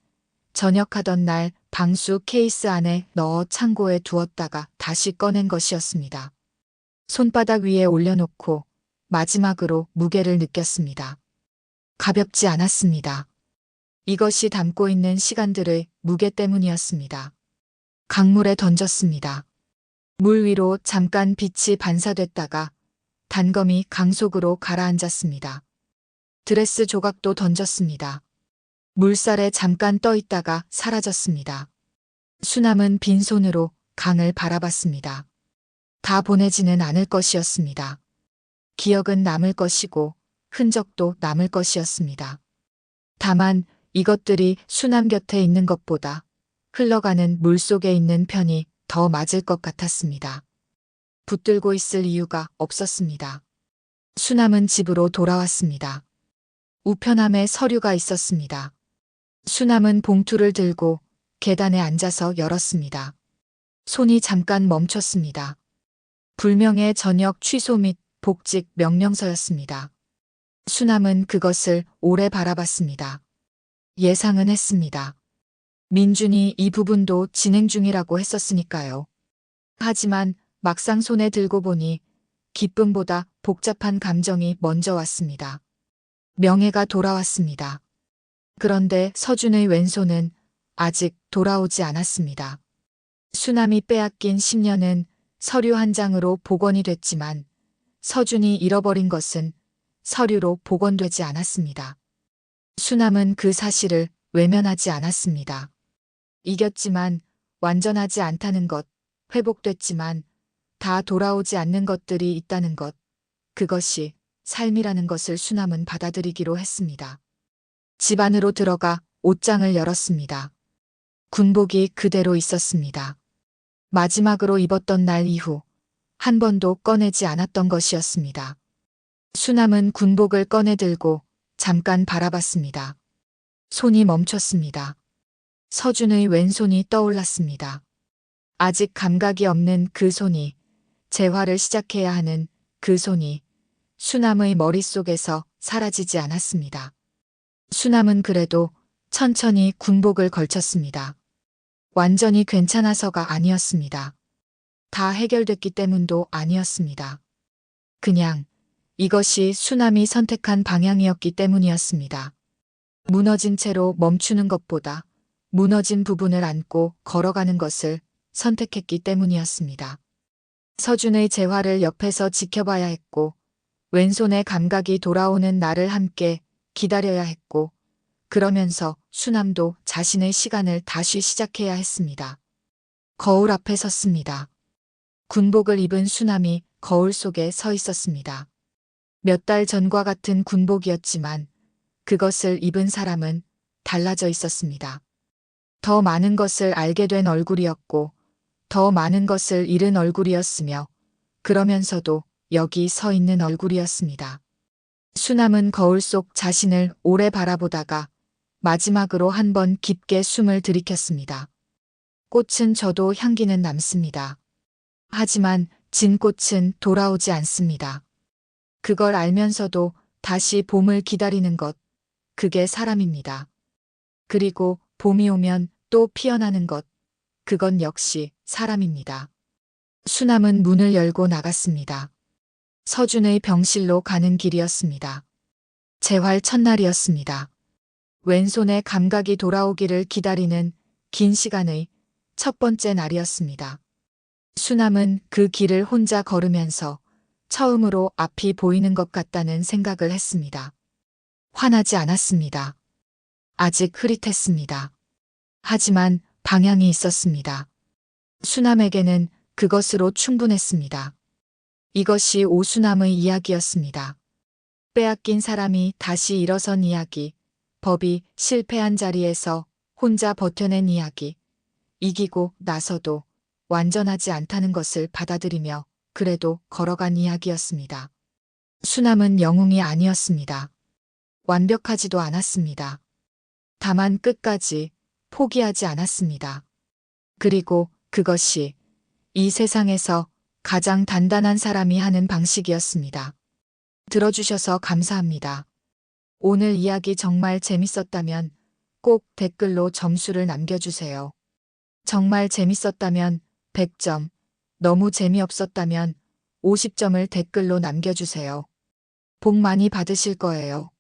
전역하던 날 방수 케이스 안에 넣어 창고에 두었다가 다시 꺼낸 것이었습니다. 손바닥 위에 올려놓고 마지막으로 무게를 느꼈습니다. 가볍지 않았습니다. 이것이 담고 있는 시간들의 무게 때문이었습니다. 강물에 던졌습니다. 물 위로 잠깐 빛이 반사됐다가 단검이 강속으로 가라앉았습니다. 드레스 조각도 던졌습니다. 물살에 잠깐 떠 있다가 사라졌습니다. 수남은 빈손으로 강을 바라봤습니다. 다 보내지는 않을 것이었습니다. 기억은 남을 것이고 흔적도 남을 것이었습니다. 다만 이것들이 수남 곁에 있는 것보다 흘러가는 물 속에 있는 편이 더 맞을 것 같았습니다. 붙들고 있을 이유가 없었습니다. 수남은 집으로 돌아왔습니다. 우편함에 서류가 있었습니다. 수남은 봉투를 들고 계단에 앉아서 열었습니다. 손이 잠깐 멈췄습니다. 불명예 전역 취소 및 복직 명령서였습니다. 수남은 그것을 오래 바라봤습니다. 예상은 했습니다. 민준이 이 부분도 진행 중이라고 했었으니까요. 하지만 막상 손에 들고 보니 기쁨보다 복잡한 감정이 먼저 왔습니다. 명예가 돌아왔습니다. 그런데 서준의 왼손은 아직 돌아오지 않았습니다. 수남이 빼앗긴 10년은 서류 한 장으로 복원이 됐지만 서준이 잃어버린 것은 서류로 복원되지 않았습니다. 수남은 그 사실을 외면하지 않았습니다. 이겼지만 완전하지 않다는 것, 회복됐지만 다 돌아오지 않는 것들이 있다는 것, 그것이 삶이라는 것을 수남은 받아들이기로 했습니다. 집 안으로 들어가 옷장을 열었습니다. 군복이 그대로 있었습니다. 마지막으로 입었던 날 이후 한 번도 꺼내지 않았던 것이었습니다. 수남은 군복을 꺼내 들고 잠깐 바라봤습니다. 손이 멈췄습니다. 서준의 왼손이 떠올랐습니다. 아직 감각이 없는 그 손이, 재활을 시작해야 하는 그 손이 수남의 머릿속에서 사라지지 않았습니다. 수남은 그래도 천천히 군복을 걸쳤습니다. 완전히 괜찮아서가 아니었습니다. 다 해결됐기 때문도 아니었습니다. 그냥 이것이 수남이 선택한 방향이었기 때문이었습니다. 무너진 채로 멈추는 것보다 무너진 부분을 안고 걸어가는 것을 선택했기 때문이었습니다. 서준의 재활을 옆에서 지켜봐야 했고, 왼손의 감각이 돌아오는 날을 함께 기다려야 했고, 그러면서 수남도 자신의 시간을 다시 시작해야 했습니다. 거울 앞에 섰습니다. 군복을 입은 수남이 거울 속에 서 있었습니다. 몇 달 전과 같은 군복이었지만 그것을 입은 사람은 달라져 있었습니다. 더 많은 것을 알게 된 얼굴이었고, 더 많은 것을 잃은 얼굴이었으며, 그러면서도 여기 서 있는 얼굴이었습니다. 수남은 거울 속 자신을 오래 바라보다가 마지막으로 한번 깊게 숨을 들이켰습니다. 꽃은 져도 향기는 남습니다. 하지만 진 꽃은 돌아오지 않습니다. 그걸 알면서도 다시 봄을 기다리는 것, 그게 사람입니다. 그리고 봄이 오면 또 피어나는 것, 그건 역시 사람입니다. 수남은 문을 열고 나갔습니다. 서준의 병실로 가는 길이었습니다. 재활 첫날이었습니다. 왼손의 감각이 돌아오기를 기다리는 긴 시간의 첫 번째 날이었습니다. 수남은 그 길을 혼자 걸으면서 처음으로 앞이 보이는 것 같다는 생각을 했습니다. 화나지 않았습니다. 아직 흐릿했습니다. 하지만 방향이 있었습니다. 수남에게는 그것으로 충분했습니다. 이것이 오수남의 이야기였습니다. 빼앗긴 사람이 다시 일어선 이야기, 법이 실패한 자리에서 혼자 버텨낸 이야기, 이기고 나서도 완전하지 않다는 것을 받아들이며 그래도 걸어간 이야기였습니다. 수남은 영웅이 아니었습니다. 완벽하지도 않았습니다. 다만 끝까지 포기하지 않았습니다. 그리고 그것이 이 세상에서 가장 단단한 사람이 하는 방식이었습니다. 들어주셔서 감사합니다. 오늘 이야기 정말 재밌었다면 꼭 댓글로 점수를 남겨주세요. 정말 재밌었다면 100점, 너무 재미없었다면 50점을 댓글로 남겨주세요. 복 많이 받으실 거예요.